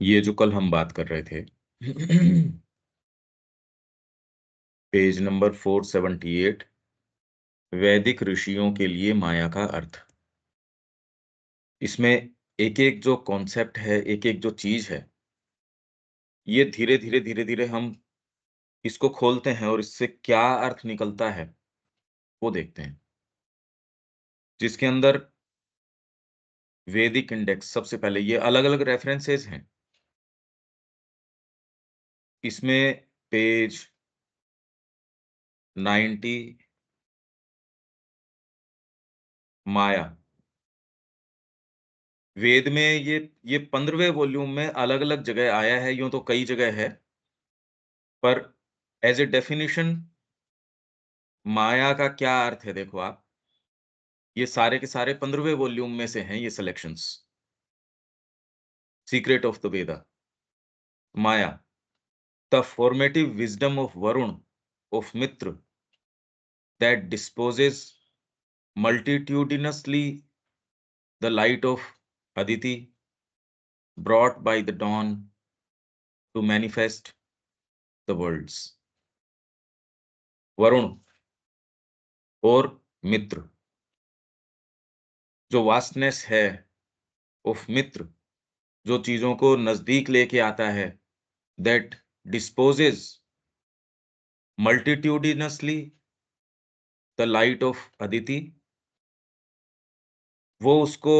ये जो कल हम बात कर रहे थे पेज नंबर 478, वैदिक ऋषियों के लिए माया का अर्थ। इसमें एक एक जो कॉन्सेप्ट है, एक एक जो चीज है, ये धीरे धीरे हम इसको खोलते हैं और इससे क्या अर्थ निकलता है वो देखते हैं। जिसके अंदर वैदिक इंडेक्स, सबसे पहले ये अलग अलग रेफरेंसेस हैं। इसमें पेज 90, माया। वेद में ये 15वें वॉल्यूम में अलग अलग जगह आया है, यूं तो कई जगह है, पर एज ए डेफिनेशन माया का क्या अर्थ है, देखो आप। ये सारे के सारे 15वें वॉल्यूम में से हैं ये selections. Secret of the Veda. Maya, the formative wisdom of Varun, of Mitra, that disposes multitudinously the light of Aditi, brought by the dawn to manifest the worlds। Varun और मित्र, जो वास्टनेस है, ऑफ मित्र, जो चीजों को नजदीक लेके आता है, that disposes multitudinously the light of Aditi, वो उसको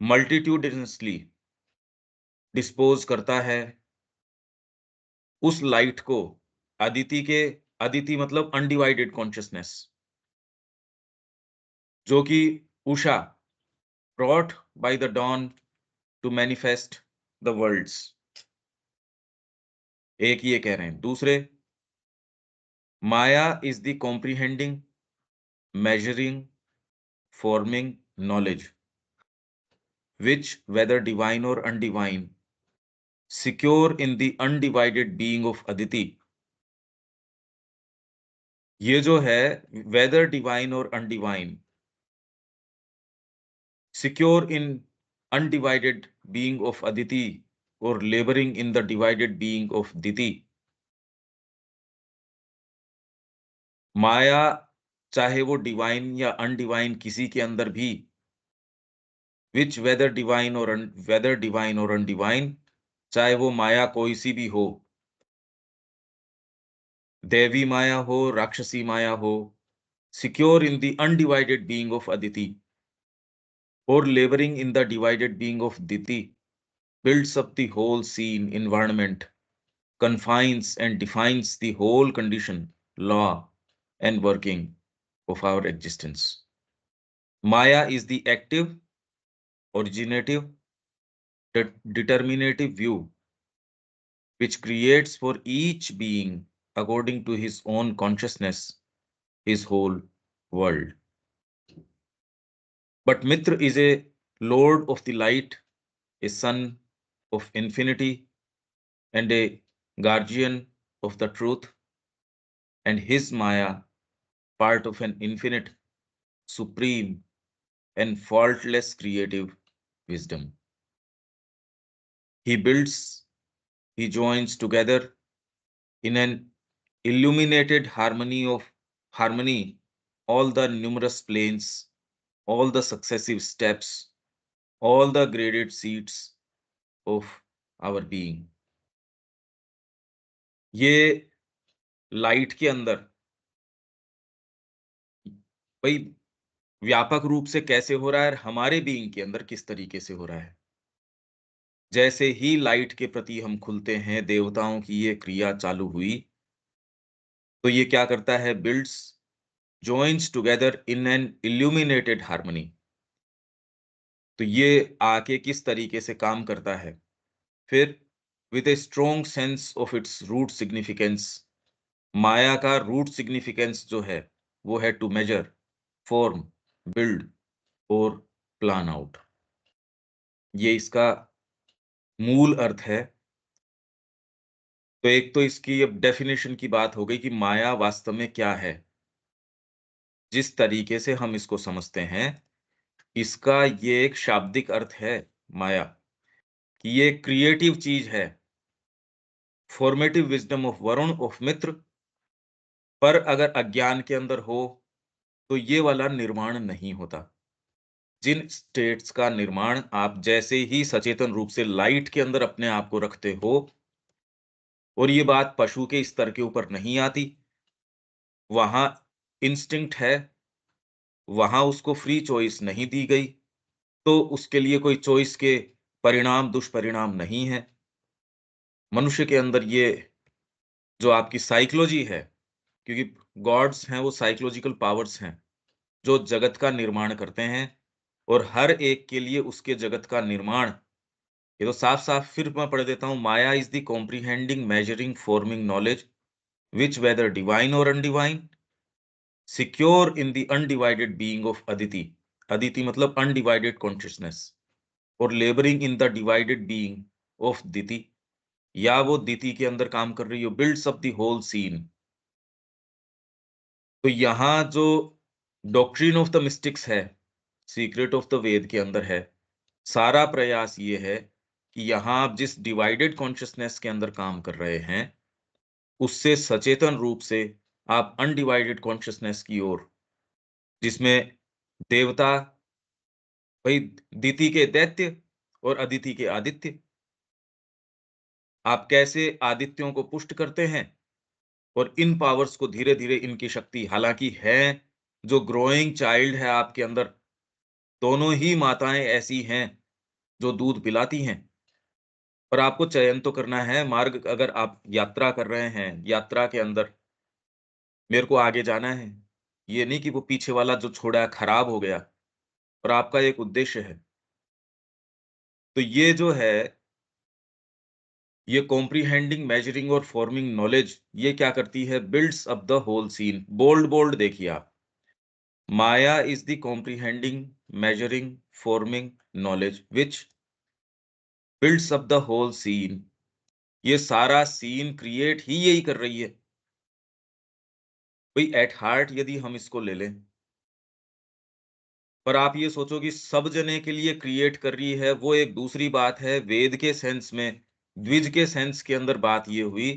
मल्टीट्यूडिनसली डिस्पोज करता है, उस लाइट को, अदिति के, अदिति मतलब अनडिवाइडेड कॉन्शियसनेस, जो कि Usha, brought by the dawn to manifest the worlds. एक ये कह रहे हैं। दूसरे, Maya is the comprehending, measuring, forming knowledge, which, whether divine or undivine, secure in the undivided being of Aditi। ये जो है whether divine or undivine, secure in undivided being of Aditi or laboring in the divided being of Diti। माया, चाहे वो divine या undivine किसी के अंदर भी, विच वेदर डिवाइन और वेदर डिवाइन और अनडिवाइन, चाहे वो माया कोई सी भी हो, देवी माया हो, राक्षसी माया हो, secure in the undivided being of Aditi or laboring in the divided being of Diti, builds up the whole scene environment, confines and defines the whole condition, law, and working of our existence। Maya is the active, originative, determinative view which creates for each being, according to his own consciousness, his whole world। But Mitra is a lord of the light, a son of infinity, and a guardian of the truth, and his Maya, part of an infinite, supreme, and faultless creative wisdom। He builds, he joins together in an illuminated harmony all the numerous planes, all the successive steps, all the graded seats of our being। ये light के अंदर भाई व्यापक रूप से कैसे हो रहा है और हमारे बीइंग के अंदर किस तरीके से हो रहा है। जैसे ही लाइट के प्रति हम खुलते हैं, देवताओं की ये क्रिया चालू हुई, तो ये क्या करता है, builds, joins together in an illuminated harmony. तो ये आके किस तरीके से काम करता है, फिर with a strong sense of its root significance. Maya का रूट सिग्निफिकेंस जो है वो है टू मेजर, फॉर्म, बिल्ड और प्लान आउट। ये इसका मूल अर्थ है। तो एक तो इसकी अब डेफिनेशन की बात हो गई कि माया वास्तव में क्या है। जिस तरीके से हम इसको समझते हैं, इसका ये एक शाब्दिक अर्थ है, माया, कि ये क्रिएटिव चीज है, formative wisdom of Varun of Mitra, पर अगर अज्ञान के अंदर हो तो ये वाला निर्माण नहीं होता। जिन स्टेट्स का निर्माण आप जैसे ही सचेतन रूप से लाइट के अंदर अपने आप को रखते हो, और ये बात पशु के स्तर के ऊपर नहीं आती, वहां इंस्टिंक्ट है, वहां उसको फ्री चॉइस नहीं दी गई, तो उसके लिए कोई चॉइस के परिणाम दुष्परिणाम नहीं है। मनुष्य के अंदर ये जो आपकी साइकोलॉजी है, क्योंकि गॉड्स हैं वो साइकोलॉजिकल पावर्स हैं जो जगत का निर्माण करते हैं, और हर एक के लिए उसके जगत का निर्माण, ये तो साफ साफ फिर मैं पढ़ देता हूं, Maya is the comprehending measuring forming knowledge which whether divine or undivine secure in the undivided being of Aditi. Aditi मतलब अनडिवाइडेड कॉन्शियसनेस, और labouring in the divided being of Diti, या वो दिति के अंदर काम कर रही हो, builds up the whole scene. तो यहाँ जो डॉक्ट्रिन ऑफ द मिस्टिक्स है, सीक्रेट ऑफ द वेद के अंदर है, सारा प्रयास ये है कि यहाँ आप जिस डिवाइडेड कॉन्शियसनेस के अंदर काम कर रहे हैं, उससे सचेतन रूप से आप अनडिवाइडेड कॉन्शियसनेस की ओर, जिसमें देवता, भाई दिति के दैत्य और अदिति के आदित्य, आप कैसे आदित्यों को पुष्ट करते हैं, और इन पावर्स को धीरे धीरे इनकी शक्ति, हालांकि है जो ग्रोइंग चाइल्ड है आपके अंदर, दोनों ही माताएं ऐसी हैं जो दूध पिलाती हैं, पर आपको चयन तो करना है मार्ग। अगर आप यात्रा कर रहे हैं, यात्रा के अंदर मेरे को आगे जाना है, ये नहीं कि वो पीछे वाला जो छोड़ा है खराब हो गया, और आपका एक उद्देश्य है। तो ये जो है, ये कॉम्प्रीहेंडिंग मेजरिंग और फॉर्मिंग नॉलेज, ये क्या करती है, builds up the whole scene. Bold bold देखिए आप, Maya is the comprehending measuring forming knowledge which builds up the whole scene. ये सारा सीन क्रिएट ही यही कर रही है। भाई एट हार्ट यदि हम इसको ले लें, पर आप ये सोचो कि सब जने के लिए क्रिएट कर रही है, वो एक दूसरी बात है। वेद के सेंस में, द्विज के सेंस के अंदर बात ये हुई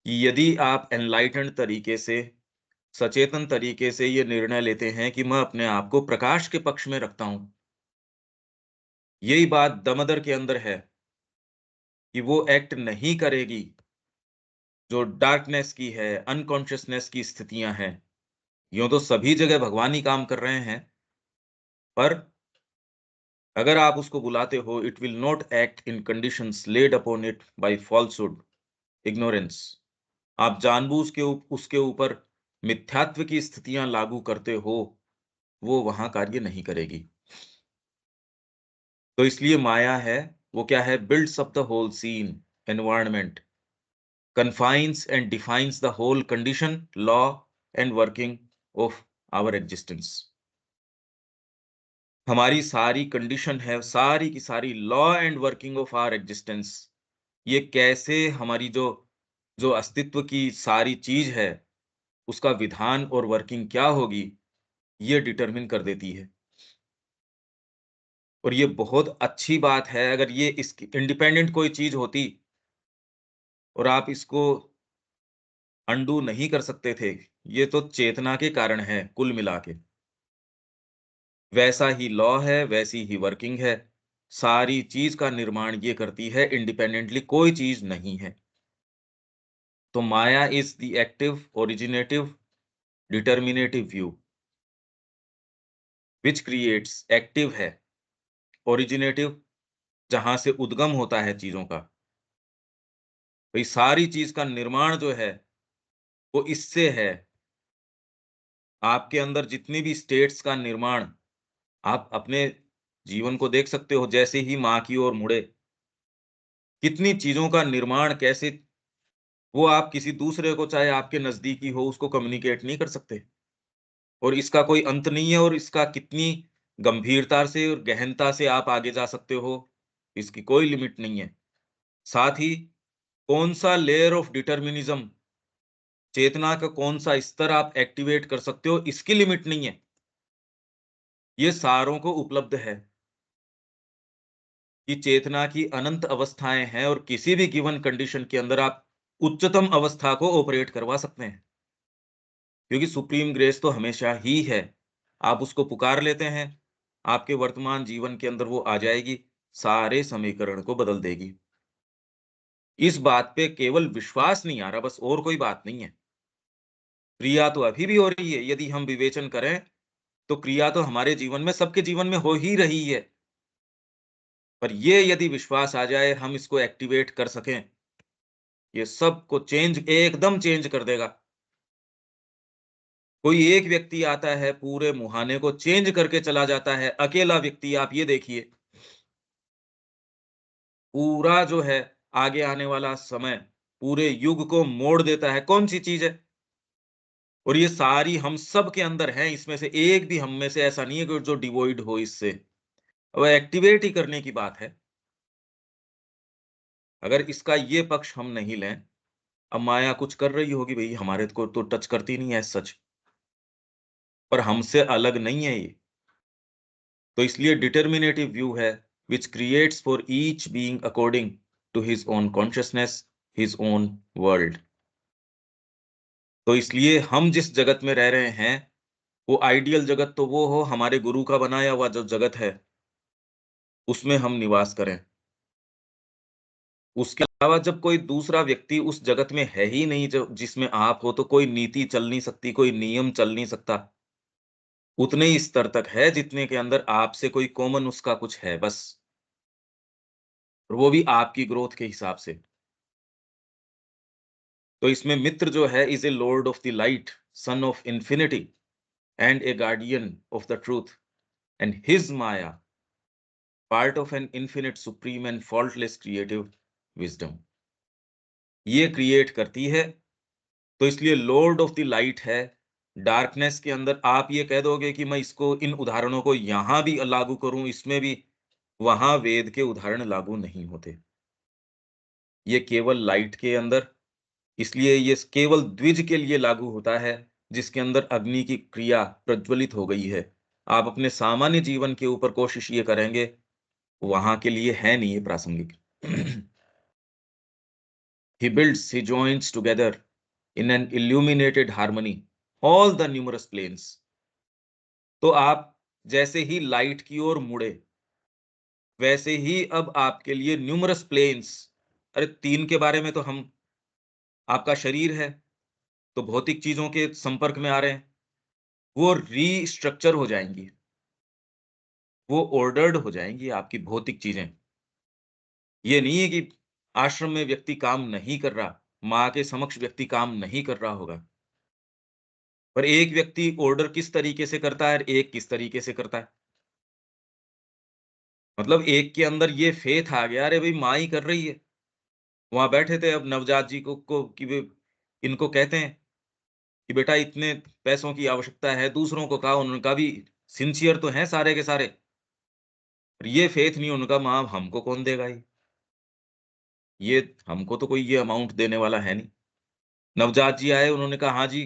कि यदि आप एनलाइटेंड तरीके से, सचेतन तरीके से ये निर्णय लेते हैं कि मैं अपने आप को प्रकाश के पक्ष में रखता हूं, यही बात दमदर के अंदर है कि वो एक्ट नहीं करेगी जो डार्कनेस की है, अनकॉन्शियसनेस की स्थितियां हैं। यूं तो सभी जगह भगवान ही काम कर रहे हैं, पर अगर आप उसको बुलाते हो, it will not act in conditions lead upon it by falsehood, ignorance. आप जानबूझ के उसके ऊपर मिथ्यात्व की स्थितियां लागू करते हो, वो वहां कार्य नहीं करेगी। तो इसलिए माया है, वो क्या है, builds up the whole scene environment, confines and defines the whole condition, law and working of our existence। हमारी सारी कंडीशन है, सारी की सारी law and working of our existence, ये कैसे हमारी जो जो अस्तित्व की सारी चीज है, उसका विधान और वर्किंग क्या होगी, ये डिटरमिन कर देती है। और ये बहुत अच्छी बात है, अगर ये इसकी इंडिपेंडेंट कोई चीज होती और आप इसको अंडू नहीं कर सकते थे, ये तो चेतना के कारण है कुल मिला के। वैसा ही लॉ है, वैसी ही वर्किंग है, सारी चीज का निर्माण ये करती है, इंडिपेंडेंटली कोई चीज नहीं है। तो Maya is the active originative determinative view which creates. Active है, ओरिजिनेटिव जहां से उद्गम होता है चीजों का, भाई सारी चीज का निर्माण जो है वो इससे है। आपके अंदर जितनी भी स्टेट्स का निर्माण, आप अपने जीवन को देख सकते हो, जैसे ही माँ की ओर मुड़े, कितनी चीजों का निर्माण कैसे, वो आप किसी दूसरे को, चाहे आपके नजदीकी हो, उसको कम्युनिकेट नहीं कर सकते, और इसका कोई अंत नहीं है, और इसका कितनी गंभीरता से और गहनता से आप आगे जा सकते हो, इसकी कोई लिमिट नहीं है। साथ ही कौन सा लेयर ऑफ डिटर्मिनिज्म, चेतना का कौन सा स्तर आप एक्टिवेट कर सकते हो, इसकी लिमिट नहीं है, ये सारों को उपलब्ध है। कि चेतना की अनंत अवस्थाएँ हैं और किसी भी गिवन कंडीशन के अंदर आप उच्चतम अवस्था को ऑपरेट करवा सकते हैं। क्योंकि सुप्रीम ग्रेस तो हमेशा ही है। आप उसको पुकार लेते हैं, आपके वर्तमान जीवन के अंदर वो आ जाएगी, सारे समीकरण को बदल देगी। इस बात पे केवल विश्वास नहीं आ रहा, बस और कोई बात नहीं है। क्रिया तो अभी भी हो रही है, यदि हम विवेचन करें, तो क्रिया तो हमारे जीवन में, सबके जीवन में हो ही रही है। पर ये यदि विश्वास आ जाए, हम इसको एक्टिवेट कर सकें, ये सबको एकदम चेंज कर देगा। कोई एक व्यक्ति आता है, पूरे मुहाने को चेंज करके चला जाता है, अकेला व्यक्ति, आप ये देखिए। पूरा जो है, आगे आने वाला समय, पूरे युग को मोड़ देता है। कौन-सी चीज़ है? और ये सारी हम सब के अंदर है, इसमें से एक भी हम में से ऐसा नहीं है कि जो डिवॉइड हो इससे। वो एक्टिवेट ही करने की बात है। अगर इसका ये पक्ष हम नहीं लें, अब माया कुछ कर रही होगी भई, हमारे को तो टच करती नहीं है एज़ सच, पर हमसे अलग नहीं है ये। तो इसलिए डिटर्मिनेटिव व्यू है, which creates for each being according to his own consciousness, his own world. तो इसलिए हम जिस जगत में रह रहे हैं, वो आइडियल जगत तो वो हो, हमारे गुरु का बनाया हुआ जो जगत है, उसमें हम निवास करें। उसके अलावा जब कोई दूसरा व्यक्ति उस जगत में है ही नहीं, जो जिसमें आप हो, तो कोई नीति चल नहीं सकती, कोई नियम चल नहीं सकता। उतने ही स्तर तक है जितने के अंदर आपसे कोई कॉमन उसका कुछ है बस, और वो भी आपकी ग्रोथ के हिसाब से। तो इसमें मित्र जो है is a Lord of the light, son of infinity and A guardian of the truth, and his Maya part of an infinite supreme and faultless creative wisdom. ये क्रिएट करती है, तो इसलिए लॉर्ड ऑफ द लाइट है। Darkness के अंदर आप ये कह दोगे कि मैं इसको, इन उदाहरणों को यहाँ भी लागू करूँ, इसमें भी, वहाँ वेद के उदाहरण लागू नहीं होते। ये केवल लाइट के अंदर, इसलिए ये केवल द्विज के लिए लागू होता है, जिसके अंदर अग्नि की क्रिया प्रज्वलित हो गई है। आप अपने सामान्य जीवन के ऊपर कोशिश ये करेंगे, वहाँ के लिए है नहीं ये प्रासंगिक। He builds, he joins together in an illuminated harmony all the numerous planes। तो आप जैसे ही लाइट की ओर मुड़े, वैसे ही अब आपके लिए न्यूमरस प्लेन्स, अरे 3 के बारे में तो हम, आपका शरीर है, तो भौतिक चीज़ों के संपर्क में आ रहे हैं, वो रीस्ट्रक्चर हो जाएँगी, वो ऑर्डर्ड हो जाएँगी आपकी भौतिक चीज़ें। ये नहीं है कि आश्रम में व्यक्ति काम नहीं कर रहा, माँ के समक्ष व्यक्ति काम नहीं कर रहा होगा। पर एक व्यक्ति ऑर्डर किस तरीके से करता है और एक किस तरीके से करता है। मतलब एक के अंदर ये फेथ आ गया, अरे भई माँ ही कर रही है। वहाँ बैठे थे, अब नवजात जी को कि वे, इनको कहते हैं कि बेटा इतने पैसों की आवश्यकता है, दूसरों को कहा, उनका भी सिंसियर तो हैं सारे के सारे। पर ये फेथ नहीं उनका, माँ हमको कौन देगा ये हमको तो कोई ये अमाउंट देने वाला है नहीं। नवजात जी आए, उन्होंने कहा, हाँ जी,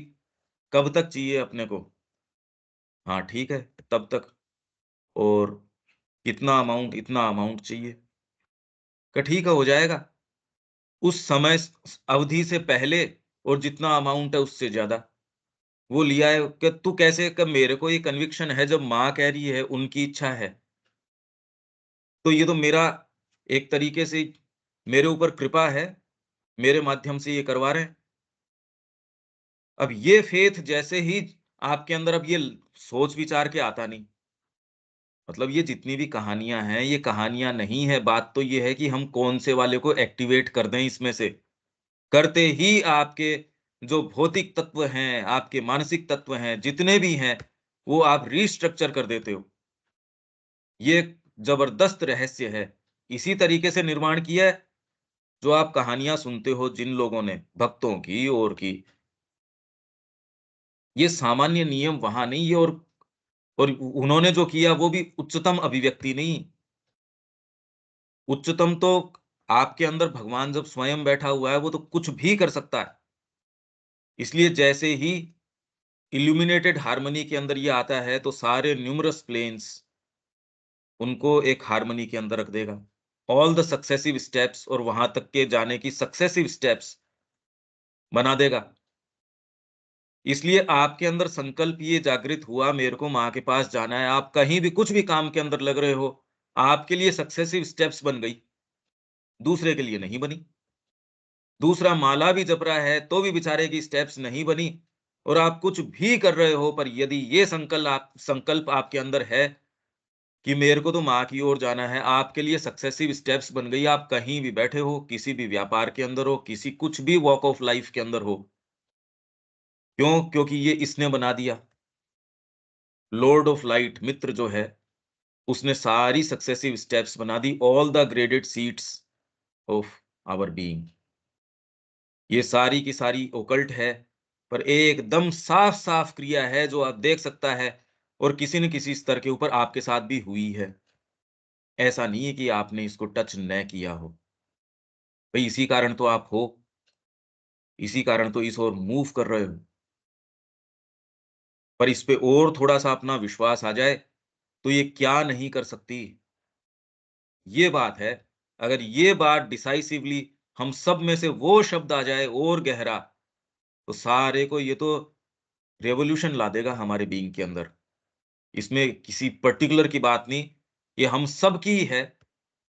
कब तक चाहिए अपने को? हाँ, ठीक है, तब तक। और कितना अमाउंट? इतना अमाउंट चाहिए। कहा ठीक है, हो जाएगा। उस समय अवधि से पहले, और जितना अमाउंट है उससे ज़्यादा, वो लिया है। कि तू कैसे? क मेरे को ये कन्विक्शन है, जब माँ कह रही है, उनकी इच्छा है, तो ये तो मेरा एक तरीके से मेरे ऊपर कृपा है, मेरे माध्यम से ये करवा रहे हैं। अब ये फ़ेथ जैसे ही आपके अंदर, अब ये सोच विचार के आता नहीं। मतलब ये जितनी भी कहानियाँ हैं, ये कहानियाँ नहीं है, बात तो ये है कि हम कौन से वाले को एक्टिवेट कर दें इसमें से। करते ही आपके जो भौतिक तत्व हैं, आपके मानसिक तत्व हैं, जितने भी हैं, वो आप रिस्ट्रक्चर कर देते हो। ये एक ज़बरदस्त रहस्य है। इसी तरीके से निर्माण किया है, जो आप कहानियाँ सुनते हो जिन लोगों ने, भक्तों की और की। ये सामान्य नियम वहाँ नहीं है, और उन्होंने जो किया वो भी उच्चतम अभिव्यक्ति नहीं। उच्चतम तो आपके अंदर भगवान जब स्वयं बैठा हुआ है, वो तो कुछ भी कर सकता है। इसलिए जैसे ही इल्यूमिनेटेड हार्मनी के अंदर ये आता है, तो सारे न्यूमरस प्लेन्स उनको एक हार्मनी के अंदर रख देगा। ऑल द सक्सेसिव स्टेप्स और वहां तक के जाने की सक्सेसिव स्टेप्स बना देगा। इसलिए आपके अंदर संकल्प ये जागृत हुआ, मेरे को माँ के पास जाना है। आप कहीं भी कुछ भी काम के अंदर लग रहे हो, आपके लिए सक्सेसिव स्टेप्स बन गई, दूसरे के लिए नहीं बनी। दूसरा माला भी जप रहा है, तो भी बेचारे की स्टेप्स नहीं बनी। और आप कुछ भी कर रहे हो, पर यदि ये संकल्प आपके अंदर है कि मेरे को तो माँ की ओर जाना है, आपके लिए सक्सेसिव स्टेप्स बन गई। आप कहीं भी बैठे हो, किसी भी व्यापार के अंदर हो, किसी कुछ भी वॉक ऑफ लाइफ के अंदर हो। क्यों? क्योंकि ये इसने बना दिया। लॉर्ड ऑफ लाइट मित्र जो है, उसने सारी सक्सेसिव स्टेप्स बना दी, all the graded seats of our being. ये सारी की सारी ओकल्ट है, पर एकदम साफ-साफ क्रिया है जो आप देख सकता है और किसी न किसी स्तर के ऊपर आपके साथ भी हुई है। ऐसा नहीं है कि आपने इसको टच न किया हो। भई इसी कारण तो आप हो, इसी कारण तो इस ओर मूव कर रहे हो। पर इस पे और थोड़ा-सा अपना विश्वास आ जाए, तो ये क्या नहीं कर सकती। ये बात है, अगर ये बात डिसाइसिवली हम सब में से वो शब्द आ जाए और गहरा, तो सारे को ये तो रिवॉल्यूशन ला देगा हमारे बीइंग के अंदर। इसमें किसी पर्टिकुलर की बात नहीं, ये हम सब की ही है।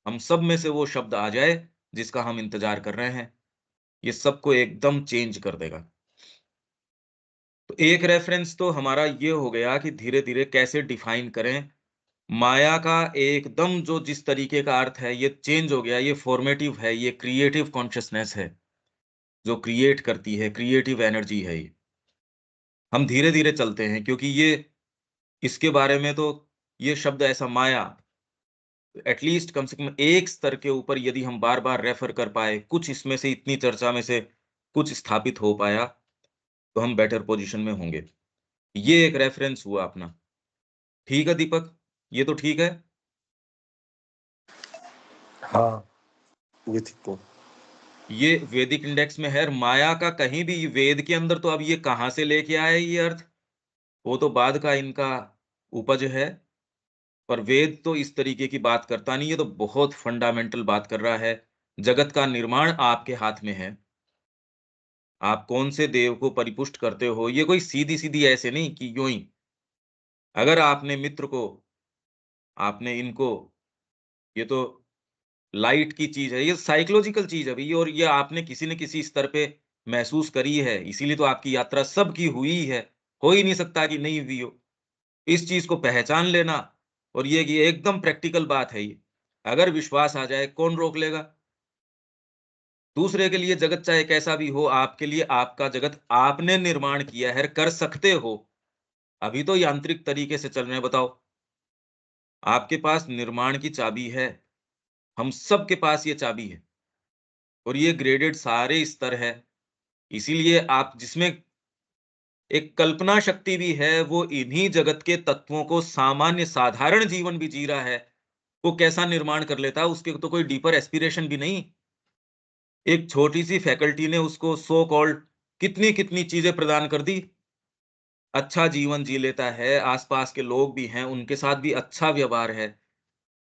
हम सब में से वो शब्द आ जाए, जिसका हम इंतज़ार कर रहे हैं, ये सबको एकदम चेंज कर देगा। तो एक रेफ़रेंस तो हमारा ये हो गया कि धीरे-धीरे कैसे डिफ़ाइन करें। माया का एकदम जो जिस तरीके का अर्थ है, ये चेंज हो गया, ये फ़ॉर्मेटिव है, ये क्रिएटिव कॉन्शसनेस है, जो क्रिएट करती है, क्रिएटिव एनर्जी है ये। हम धीरे-धीरे चलते हैं क्योंकि ये इसके बारे में तो ये शब्द ऐसा माया, एटलीस्ट कम से कम एक स्तर के ऊपर यदि हम बार-बार रेफ़र कर पाए, कुछ इसमें से इतनी चर्चा में से कुछ स्थापित हो पाया, तो हम बेटर पोज़ीशन में होंगे। ये एक रेफ़रेंस हुआ अपना। ठीक है दीपक? ये तो ठीक है? हाँ, ये ठीक है। ये वैदिक इंडेक्स में है और माया का कहीं भी वेद के अंदर तो अब ये कहाँ से लेके आए ये अर्थ? वो तो बाद का इनका उपज है, पर वेद तो इस तरीके की बात करता नहीं, ये तो बहुत फंडामेंटल बात कर रहा है। जगत का निर्माण आपके हाथ में है। आप कौन से देव को परिपुष्ट करते हो, ये कोई सीधी-सीधी ऐसे नहीं कि यूँ ही। अगर आपने मित्र को, आपने इनको, ये तो लाइट की चीज़ है, ये साइकोलॉजिकल चीज़ है भई और ये आपने किसी न किसी स्तर पे महसूस करी है, इसीलिए तो आपकी यात्रा सबकी हुई है। हो ही नहीं सकता कि नहीं हुई हो। इस चीज़ को पहचान लेना और ये कि एकदम प्रैक्टिकल बात है ये। अगर विश्वास आ जाए, कौन रोक लेगा? दूसरे के लिए जगत चाहे कैसा भी हो, आपके लिए आपका जगत आपने निर्माण किया है, कर सकते हो। अभी तो यांत्रिक तरीके से चल रहे हैं, बताओ। आपके पास निर्माण की चाबी है, हम सब के पास ये चाबी है और ये ग्रेडेड सारे स्तर है। इसीलिए आप जिसमें एक कल्पना शक्ति भी है, वो इन्हीं जगत के तत्वों को सामान्य साधारण जीवन भी जी रहा है, वो कैसा निर्माण कर लेता है, उसके तो कोई डीपर एस्पिरेशन भी नहीं। एक छोटी-सी फैकल्टी ने उसको सो कॉल्ड कितनी-कितनी चीज़ें प्रदान कर दी। अच्छा जीवन जी लेता है, आस-पास के लोग भी हैं, उनके साथ भी अच्छा व्यवहार है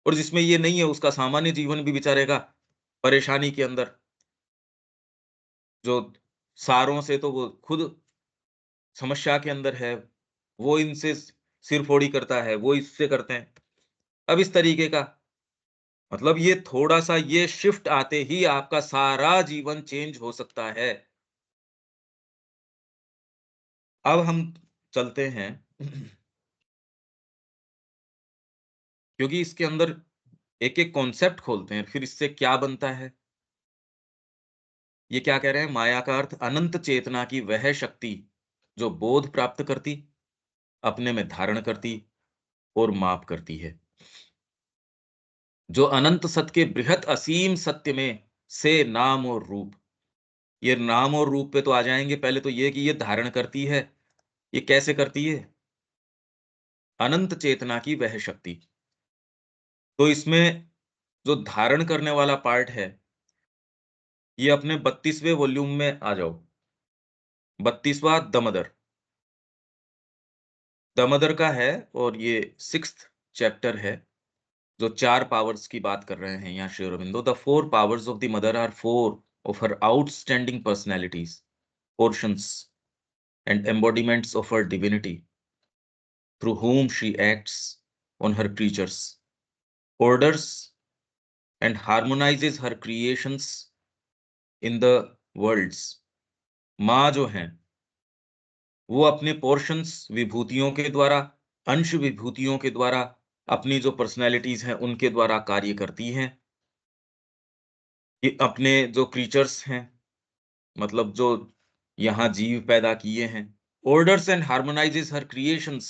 और जिसमें ये नहीं है, उसका सामान्य जीवन भी बेचारे का परेशानी के अंदर, जो सारों से तो वो खुद समस्या के अंदर है, वो इनसे सिरफोड़ी करता है, वो इससे करते हैं। अब इस तरीके का मतलब ये थोड़ा-सा ये शिफ्ट आते ही आपका सारा जीवन चेंज हो सकता है। अब हम चलते हैं क्योंकि इसके अंदर एक-एक कॉन्सेप्ट खोलते हैं, फिर इससे क्या बनता है। ये क्या कह रहे हैं? माया का अर्थ अनंत चेतना की वह शक्ति, जो बोध प्राप्त करती, अपने में धारण करती और माप करती है। जो अनंत सत्य के बृहत असीम सत्य में से नाम और रूप। ये नाम और रूप पे तो आ जाएँगे, पहले तो ये कि ये धारण करती है। ये कैसे करती है? अनंत चेतना की वह शक्ति। तो इसमें जो धारण करने वाला पार्ट है, ये अपने 32वें वॉल्यूम में आ जाओ। 32वां दमोदर। दमोदर का है और ये 6th चैप्टर है। जो 4 पावर्स की बात कर रहे हैं यहाँ Shri Aurobindo, the 4 powers of the mother are 4 of her outstanding personalities, portions and embodiments of her divinity through whom she acts on her creatures, orders and harmonizes her creations in the worlds. माँ जो हैं वो अपने portions विभूतियों के द्वारा, अंश विभूतियों के द्वारा, अपनी जो पर्सनैलिटीज हैं उनके द्वारा कार्य करती हैं। ये अपने जो क्रीचर्स हैं, मतलब जो यहाँ जीव पैदा किए हैं, orders and harmonises her creations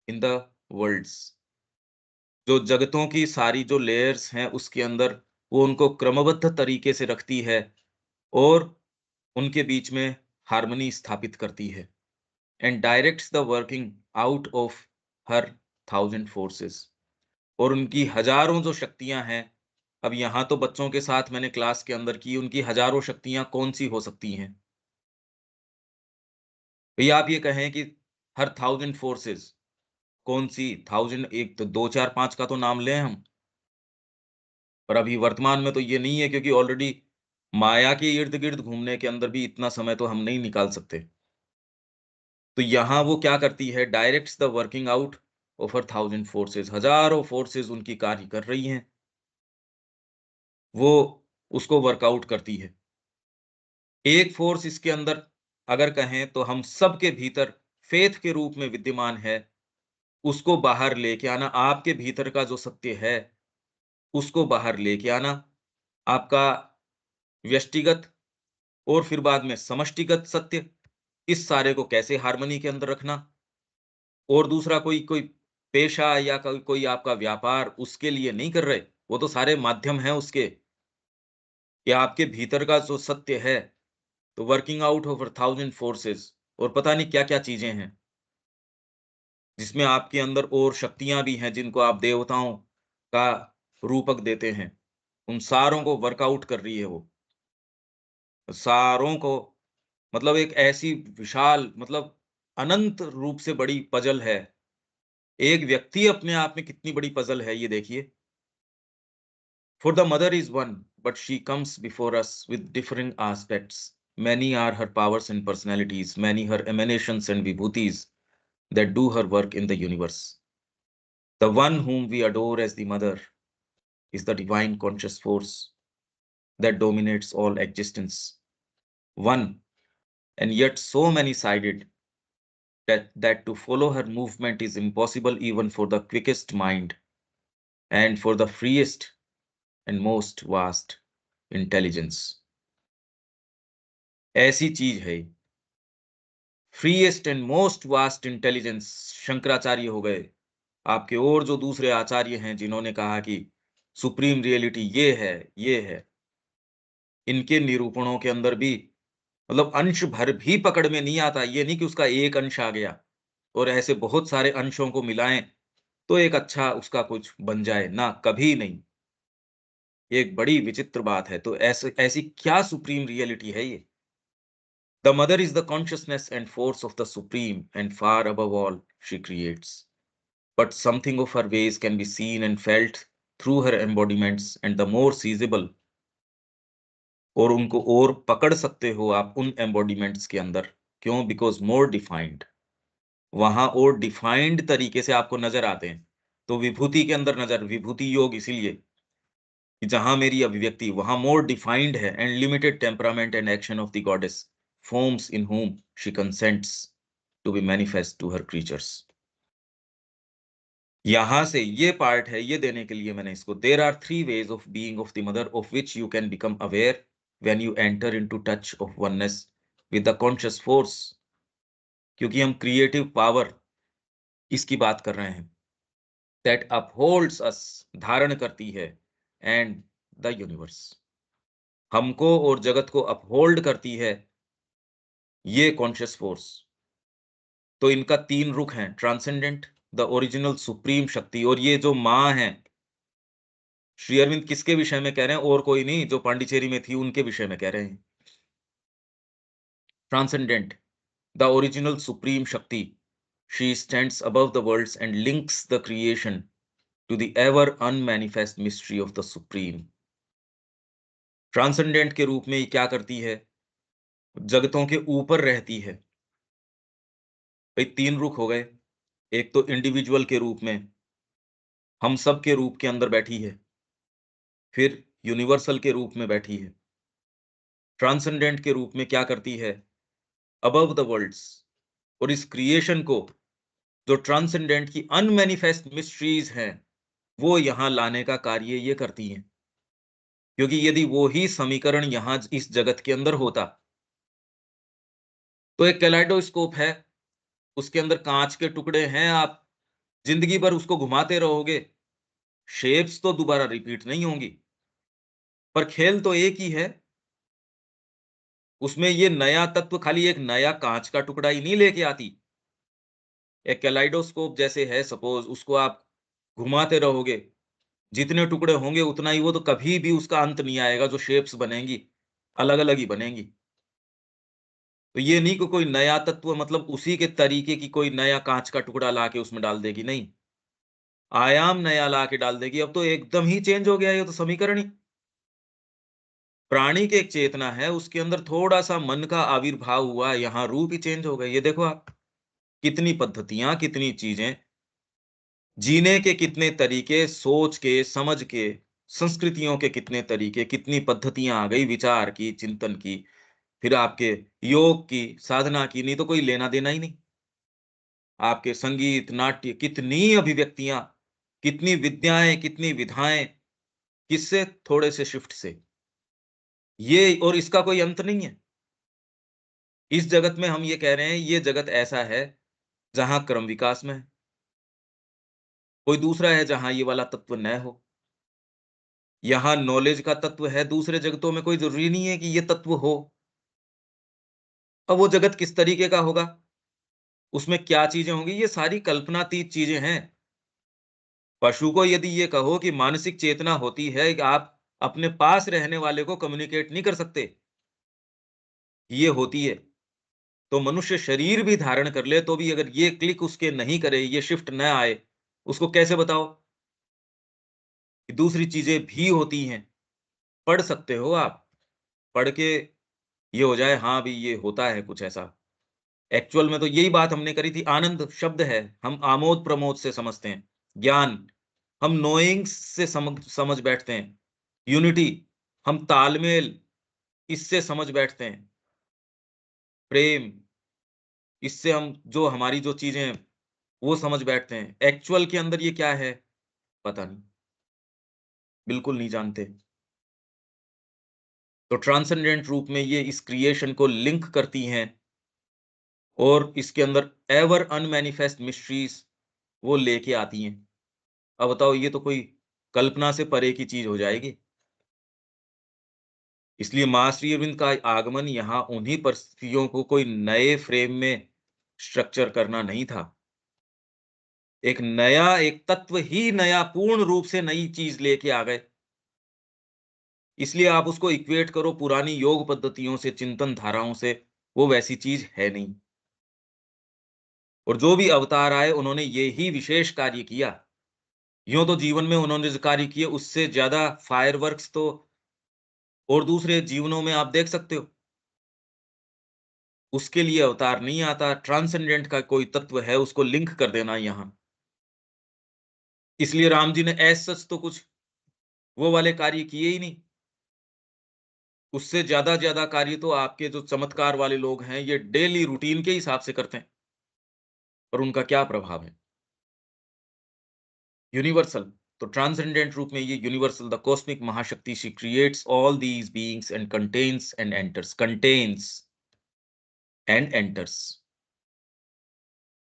in the worlds, जो जगतों की सारी जो लेयर्स हैं उसके अंदर वो उनको क्रमबद्ध तरीके से रखती है और उनके बीच में हार्मनी स्थापित करती है। And directs the working out of her thousand forces, और उनकी हजारों जो शक्तियां हैं, अब यहाँ तो बच्चों के साथ मैंने क्लास के अंदर की, उनकी हजारों शक्तियां कौन सी हो सकती हैं? भैया आप ये कहें कि हर थाउजेंड फोर्सेस कौन सी थाउजेंड, एक तो दो चार पांच का तो नाम लें हम, पर अभी वर्तमान में तो ये नहीं है, क्योंकि ऑलरेडी माया के इर्द गिर्द घूमने के अंदर भी इतना समय तो हम नहीं निकाल सकते। तो यहाँ वो क्या करती है, directs the working out of her thousand forces, हजारों फोर्सेस उनकी कार्य कर रही हैं, वो उसको वर्कआउट करती है। एक फोर्स इसके अंदर अगर कहें तो हम सबके भीतर फेथ के रूप में विद्यमान है, उसको बाहर लेके आना, आपके भीतर का जो सत्य है उसको बाहर लेके आना, आपका व्यष्टिगत और फिर बाद में समष्टिगत सत्य, इस सारे को कैसे हार्मनी के अंदर रखना, और दूसरा कोई कोई पेशा या कोई कोई आपका व्यापार उसके लिए नहीं कर रहे, वो तो सारे माध्यम हैं उसके, या आपके भीतर का जो सत्य है, तो working out of thousand forces, और पता नहीं क्या क्या चीजें हैं जिसमें आपके अंदर और शक्तियां भी हैं जिनको आप देवताओं का रूपक देते हैं, उन सारों को वर्कआउट कर रही है वो, सारों को, मतलब एक ऐसी विशाल, मतलब अनंत रूप से बड़ी पजल है। एक व्यक्ति अपने आप में कितनी बड़ी पजल है ये देखिए। For the mother is one, but she comes before us with differing aspects. Many are her powers and personalities, many her emanations and vibhutis that do her work in the universe. The one whom we adore as the mother is the divine conscious force that dominates all existence. One, and yet so many-sided that to follow her movement is impossible even for the quickest mind and for the freest and most vast intelligence. ऐसी चीज है, freest and most vast intelligence, Shankaracharya हो गए आपके, और जो दूसरे आचार्य हैं जिन्होंने कहा कि सुप्रीम रियलिटी ये है, इनके निरूपणों के अंदर भी, मतलब अंश भर भी पकड़ में नहीं आता, ये नहीं कि उसका एक अंश आ गया और ऐसे बहुत सारे अंशों को मिलाएं तो एक अच्छा उसका कुछ बन जाए, ना, कभी नहीं। एक बड़ी विचित्र बात है, तो ऐसे ऐसी क्या सुप्रीम रियलिटी है ये? The mother is the consciousness and force of the supreme, and far above all she creates. But something of her ways can be seen and felt through her embodiments, and the more seizable, और उनको और पकड़ सकते हो आप उन embodiments के अंदर, क्यों? Because more defined, वहां और डिफाइंड तरीके से आपको नजर आते हैं। तो विभूति के अंदर नजर, विभूति योग इसीलिए कि जहां मेरी अभिव्यक्ति वहां मोर डिफाइंड है, and limited temperament and action of the goddess forms in whom she consents to be manifest to her creatures. यहां से ये पार्ट है, ये देने के लिए मैंने इसको, there are three ways of being of the mother of which you can become aware when you enter into touch of oneness with the conscious force, क्योंकि हम क्रिएटिव पावर इसकी बात कर रहे हैं, दैट अपहोल्ड्स अस, धारण करती है, एंड द यूनिवर्स, हमको और जगत को अपहोल्ड करती है ये कॉन्शियस फोर्स। तो इनका तीन रुख हैं, ट्रांसेंडेंट, द ओरिजिनल सुप्रीम शक्ति, और ये जो माँ है, श्री अरविंद किसके विषय में कह रहे हैं? और कोई नहीं, जो पांडिचेरी में थी उनके विषय में कह रहे हैं। Transcendent, the original supreme shakti, she stands above the worlds and links the creation to the ever unmanifest mystery of the supreme. Transcendent के रूप में ये क्या करती है? जगतों के ऊपर रहती है। भाई 3 रुख हो गए। एक तो इंडिविजुअल के रूप में, हम सब के रूप के अंदर बैठी है। फिर यूनिवर्सल के रूप में बैठी है। ट्रांसेंडेंट के रूप में क्या करती है? अबव द वर्ल्ड्स, और इस क्रिएशन को, जो ट्रांसेंडेंट की अनमैनिफेस्ट मिस्ट्रीज हैं, वो यहां लाने का कार्य ये करती हैं। क्योंकि यदि वो ही समीकरण यहां इस जगत के अंदर होता, तो एक कैलाइडोस्कोप है, उसके अंदर कांच के टुकड़े हैं, आप जिंदगी भर उसको घुमाते रहोगे, शेप्स तो दोबारा रिपीट नहीं होंगी, पर खेल तो एक ही है। उसमें ये नया तत्व खाली एक नया कांच का टुकड़ा ही नहीं लेके आती। एक कैलाइडोस्कोप जैसे है, सपोज उसको आप घुमाते रहोगे, जितने टुकड़े होंगे उतना ही, वो तो कभी भी उसका अंत नहीं आएगा। जो शेप्स बनेंगी अलग अलग ही बनेंगी। तो ये नहीं कि कोई नया तत्व मतलब उसी के तरीके की कोई नया कांच का टुकड़ा लाके उसमें डाल देगी, नहीं, आयाम नया लाके डाल देगी। अब तो एकदम ही चेंज हो गया, ये तो समीकरण ही। प्राणी की एक चेतना है, उसके अंदर थोड़ा सा मन का आविर्भाव हुआ, यहाँ रूप ही चेंज हो गए। ये देखो आप, कितनी पद्धतियां, कितनी चीजें, जीने के कितने तरीके, सोच के, समझ के, संस्कृतियों के कितने तरीके, कितनी पद्धतियां आ गई, विचार की, चिंतन की, फिर आपके योग की, साधना की, नहीं तो कोई लेना देना ही नहीं। आपके संगीत, नाट्य, कितनी अभिव्यक्तियां, कितनी विद्याएं, कितनी विधाएं, किससे? थोड़े से शिफ्ट से। ये, और इसका कोई अंत नहीं है। इस जगत में हम ये कह रहे हैं, ये जगत ऐसा है जहां क्रम विकास में है। कोई दूसरा है जहां ये वाला तत्व न हो। यहां नॉलेज का तत्व है, दूसरे जगतों में कोई जरूरी नहीं है कि ये तत्व हो। अब वो जगत किस तरीके का होगा, उसमें क्या चीजें होंगी, ये सारी कल्पनातीत चीजें हैं। पशु को यदि ये कहो कि मानसिक चेतना होती है कि आप अपने पास रहने वाले को कम्युनिकेट नहीं कर सकते, ये होती है, तो मनुष्य शरीर भी धारण कर ले तो भी अगर ये क्लिक उसके नहीं करे, ये शिफ्ट न आए, उसको कैसे बताओ कि दूसरी चीजें भी होती हैं? पढ़ सकते हो आप, पढ़ के ये हो जाए, हाँ भी ये होता है कुछ ऐसा। एक्चुअल में तो यही बात हमने करी थी। आनंद शब्द है, हम आमोद प्रमोद से समझते हैं। ज्ञान, हम नोइंग से समझ बैठते हैं। यूनिटी, हम तालमेल, इससे समझ बैठते हैं। प्रेम, इससे हम जो हमारी जो चीजें हैं, वो समझ बैठते हैं। एक्चुअल के अंदर ये क्या है, पता नहीं, बिल्कुल नहीं जानते। तो ट्रांसेंडेंट रूप में ये इस क्रिएशन को लिंक करती हैं, और इसके अंदर एवर अनमैनिफेस्ट मिस्ट्रीज वो लेके आती हैं। अब बताओ, ये तो कोई कल्पना से परे की चीज हो जाएगी। इसलिए माँ श्री अरविंद का आगमन यहाँ उन्हीं परिस्थितियों को कोई नए फ्रेम में स्ट्रक्चर करना नहीं था। एक नया, एक तत्व ही नया, पूर्ण रूप से नई चीज लेके आ गए। इसलिए आप उसको इक्वेट करो पुरानी योग पद्धतियों से, चिंतन धाराओं से, वो वैसी चीज है नहीं। और जो भी अवतार आए, उन्होंने ये ही विशेष कार्य किया। यूं तो जीवन में उन्होंने जो कार्य किए, उससे ज्यादा फायरवर्क्स तो और दूसरे जीवनों में आप देख सकते हो। उसके लिए अवतार नहीं आता, ट्रांसेंडेंट का कोई तत्व है, उसको लिंक कर देना यहां। इसलिए राम जी ने एज सच तो कुछ वो वाले कार्य किए ही नहीं। उससे ज्यादा कार्य तो आपके जो चमत्कार वाले लोग हैं, ये डेली रूटीन के हिसाब से करते हैं। और उनका क्या प्रभाव है? यूनिवर्सल, तो ट्रांसेंडेंट रूप में ये यूनिवर्सल, द कॉस्मिक महाशक्ति, she creates all these beings and contains.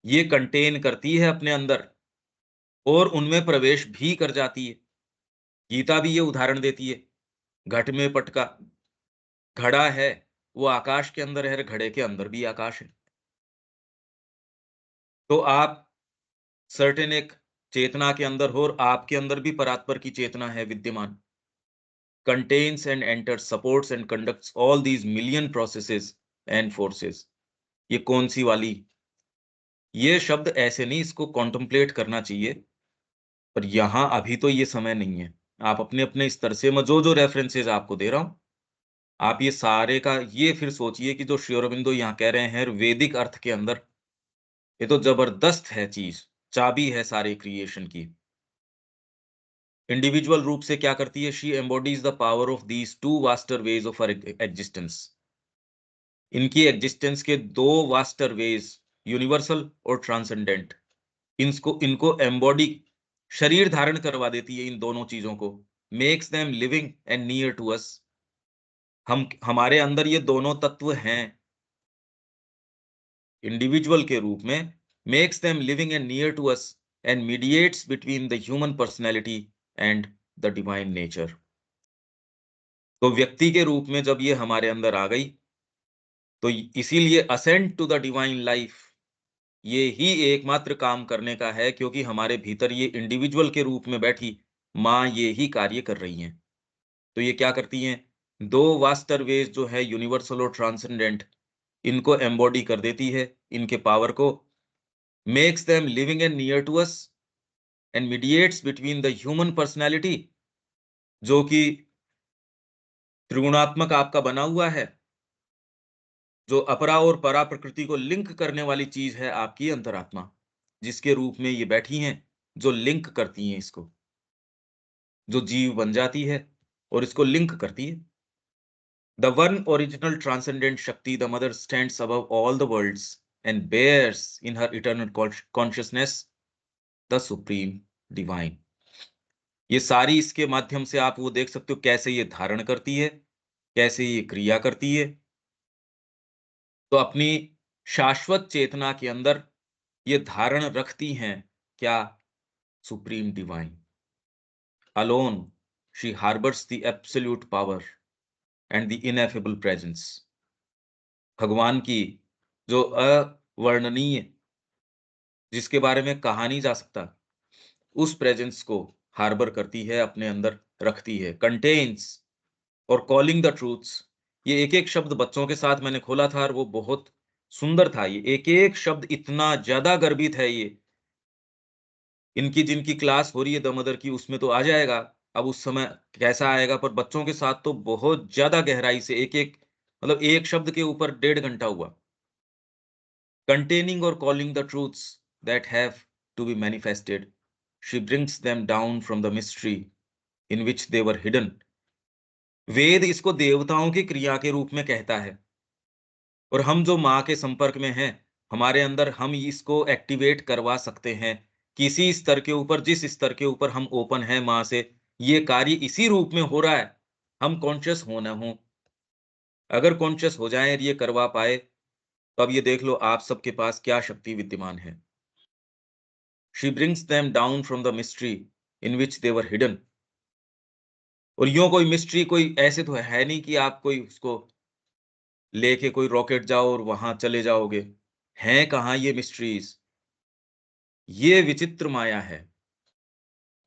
ये कंटेन करती है अपने अंदर, और उनमें प्रवेश भी कर जाती है। गीता भी ये उदाहरण देती है। घट में पटका घड़ा है, वो आकाश के अंदर है, घड़े के अंदर भी आकाश है। तो आप सर्टेन एक चेतना के अंदर हो, और आपके अंदर भी परात्पर की चेतना है विद्यमान। Contains and enters, supports and conducts all these million processes and forces. ये कौन सी वाली? ये शब्द ऐसे नहीं, इसको कॉन्टम्पलेट करना चाहिए। पर यहाँ अभी तो ये समय नहीं है। आप अपने-अपने स्तर से मैं जो-जो रेफरेंसेस आपको दे रहा हूँ, आप ये सारे का ये फिर सोचिए कि जो श्री अरबिंदो यहाँ कह रहे हैं वैदिक अर्थ के अंदर, ये तो जबरदस्त है चीज़, चाबी है सारे क्रिएशन की। इंडिविजुअल रूप से क्या करती है? She embodies the power of these two vaster ways of our existence. इनकी एग्जिस्टेंस के दो वास्टर वेज, यूनिवर्सल और ट्रांसेंडेंट, इनको इनको एम्बॉडी, शरीर धारण करवा देती है इन दोनों चीजों को। Makes them living and near to us. हम हमारे अंदर ये दोनों तत्व हैं इंडिविजुअल के रूप में। Makes them living and near to us and mediates between the human personality and the divine nature. तो व्यक्ति के रूप में जब ये हमारे अंदर आ गई, तो इसीलिए ascend to the divine life ये ही एकमात्र काम करने का है, क्योंकि हमारे भीतर ये इंडिविजुअल के रूप में बैठी माँ ये ही कार्य कर रही हैं। तो ये क्या करती हैं? दो वास्टर वेज जो है यूनिवर्सल और ट्रांसेंडेंट, इनको एम्बॉडी कर देती है, इनके पावर को। Makes them living and near to us and mediates between the human personality, जो कि त्रिगुणात्मक आपका बना हुआ है, जो अपरा और परा प्रकृति को लिंक करने वाली चीज है आपकी अंतरात्मा, जिसके रूप में ये बैठी हैं, जो लिंक करती हैं इसको, जो जीव बन जाती है और इसको लिंक करती है। The one original transcendent shakti, the mother, stands above all the worlds and bears in her eternal consciousness the supreme divine. ये सारी इसके माध्यम से आप वो देख सकते हो कैसे ये धारण करती है, कैसे ये क्रिया करती है। तो अपनी शाश्वत चेतना के अंदर ये धारण रखती हैं क्या? Supreme divine. Alone she harbours the absolute power and the ineffable presence. भगवान की जो अवर्णनीय, जिसके बारे में कहा नहीं जा सकता, उस प्रेजेंस को हार्बर करती है, अपने अंदर रखती है। कंटेन्स और कॉलिंग द ट्रूथ्स, ये एक-एक शब्द बच्चों के साथ मैंने खोला था और वो बहुत सुंदर था। ये एक-एक शब्द इतना ज़्यादा गर्भित है ये। इनकी जिनकी क्लास हो रही है द मदर की, उसमें तो आ जाएगा। अब उस समय कैसा आएगा, पर बच्चों के साथ तो बहुत ज़्यादा गहराई से एक-एक, मतलब एक शब्द के ऊपर 1.5 घंटा हुआ। Containing or calling the truths that have to be manifested, she brings them down from the mystery in which they were hidden. वेद इसको देवताओं की क्रिया के रूप में कहता है, और हम जो माँ के संपर्क में हैं, हमारे अंदर हम इसको एक्टिवेट करवा सकते हैं। किसी स्तर के ऊपर, जिस स्तर के ऊपर हम ओपन हैं माँ से, ये कार्य इसी रूप में हो रहा है। हम कॉन्शियस हो ना हो, अगर कॉन्शियस हो जाएं और ये करवा पाए, तो अब ये देख लो आप सबके पास क्या शक्ति विद्यमान है। She brings them down from the mystery in which they were hidden. और यूं कोई मिस्ट्री कोई ऐसे तो है नहीं कि आप कोई उसको लेके कोई रॉकेट जाओ और वहां चले जाओगे। हैं कहाँ ये मिस्ट्रीज? ये विचित्र माया है।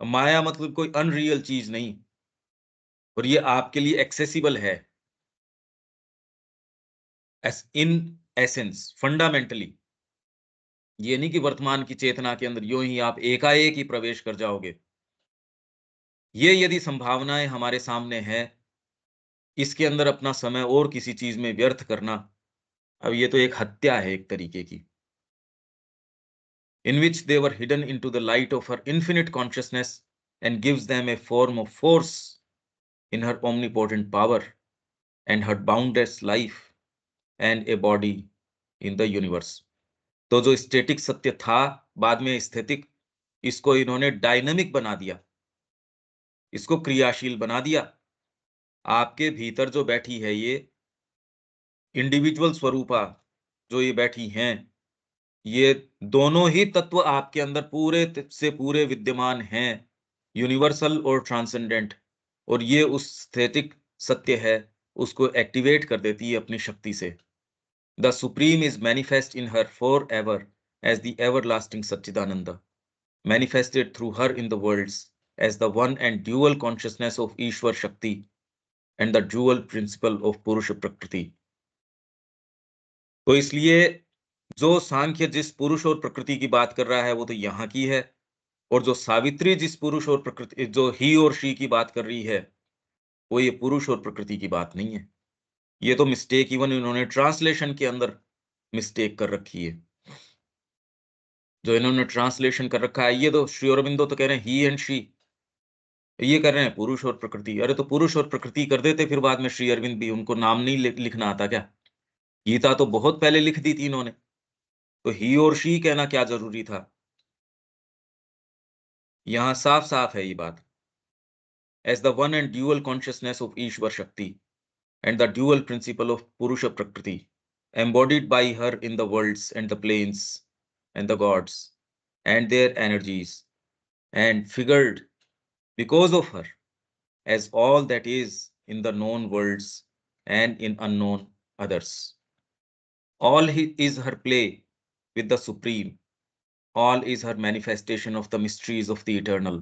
माया मतलब कोई अनरियल चीज नहीं, और ये आपके लिए एक्सेसिबल है। In essence, fundamentally. ये नहीं कि वर्तमान की चेतना के अंदर यूं ही आप एकाएक ही प्रवेश कर जाओगे। ये यदि संभावनाएं हमारे सामने है, इसके अंदर अपना समय और किसी चीज में व्यर्थ करना, अब ये तो एक हत्या है एक तरीके की। In which they were hidden into the light of her infinite consciousness and gives them a form of force in her omnipotent power and her boundless life and a body in the universe. तो जो static सत्य था, बाद में स्थितिक, इसको इन्होंने dynamic बना दिया, इसको क्रियाशील बना दिया। आपके भीतर जो बैठी है ये इंडिविजुअल स्वरूपा, जो ये बैठी हैं, ये दोनों ही तत्व आपके अंदर पूरे से पूरे विद्यमान हैं, यूनिवर्सल और ट्रांसेंडेंट। और ये उस स्थैतिक सत्य है, उसको एक्टिवेट कर देती है अपनी शक्ति से। The supreme is manifest in her for ever as the everlasting Sachchidananda, manifested through her in the worlds as the one and dual consciousness of Ishwara Shakti and the dual principle of Purusha Prakriti. तो इसलिए जो सांख्य जिस पुरुष और प्रकृति की बात कर रहा है, वो तो यहाँ की है। और जो सावित्री जिस पुरुष और प्रकृति, जो ही और शी की बात कर रही है, वो ये पुरुष और प्रकृति की बात नहीं है। ये तो मिस्टेक इवन इन्होंने ट्रांसलेशन के अंदर मिस्टेक कर रखी है। जो इन्होंने ट्रांसलेशन कर रखा है, ये तो श्री अरबिंदो तो कह रहे हैं ही एंड शी, ये कर रहे हैं पुरुष और प्रकृति। अरे तो पुरुष और प्रकृति कर देते फिर बाद में श्री अरविंद भी, उनको नाम नहीं लिखना आता क्या? गीता तो बहुत पहले लिख दी थी इन्होंने, तो ही और शी कहना क्या जरूरी था? यहाँ साफ-साफ है ये बात। As the one and dual consciousness of Ishwar Shakti and the dual principle of Purusha Prakriti, embodied by her in the worlds and the planes and the gods and their energies, and figured because of her as all that is in the known worlds and in unknown others. All is her play with the Supreme, all is her manifestation of the mysteries of the eternal,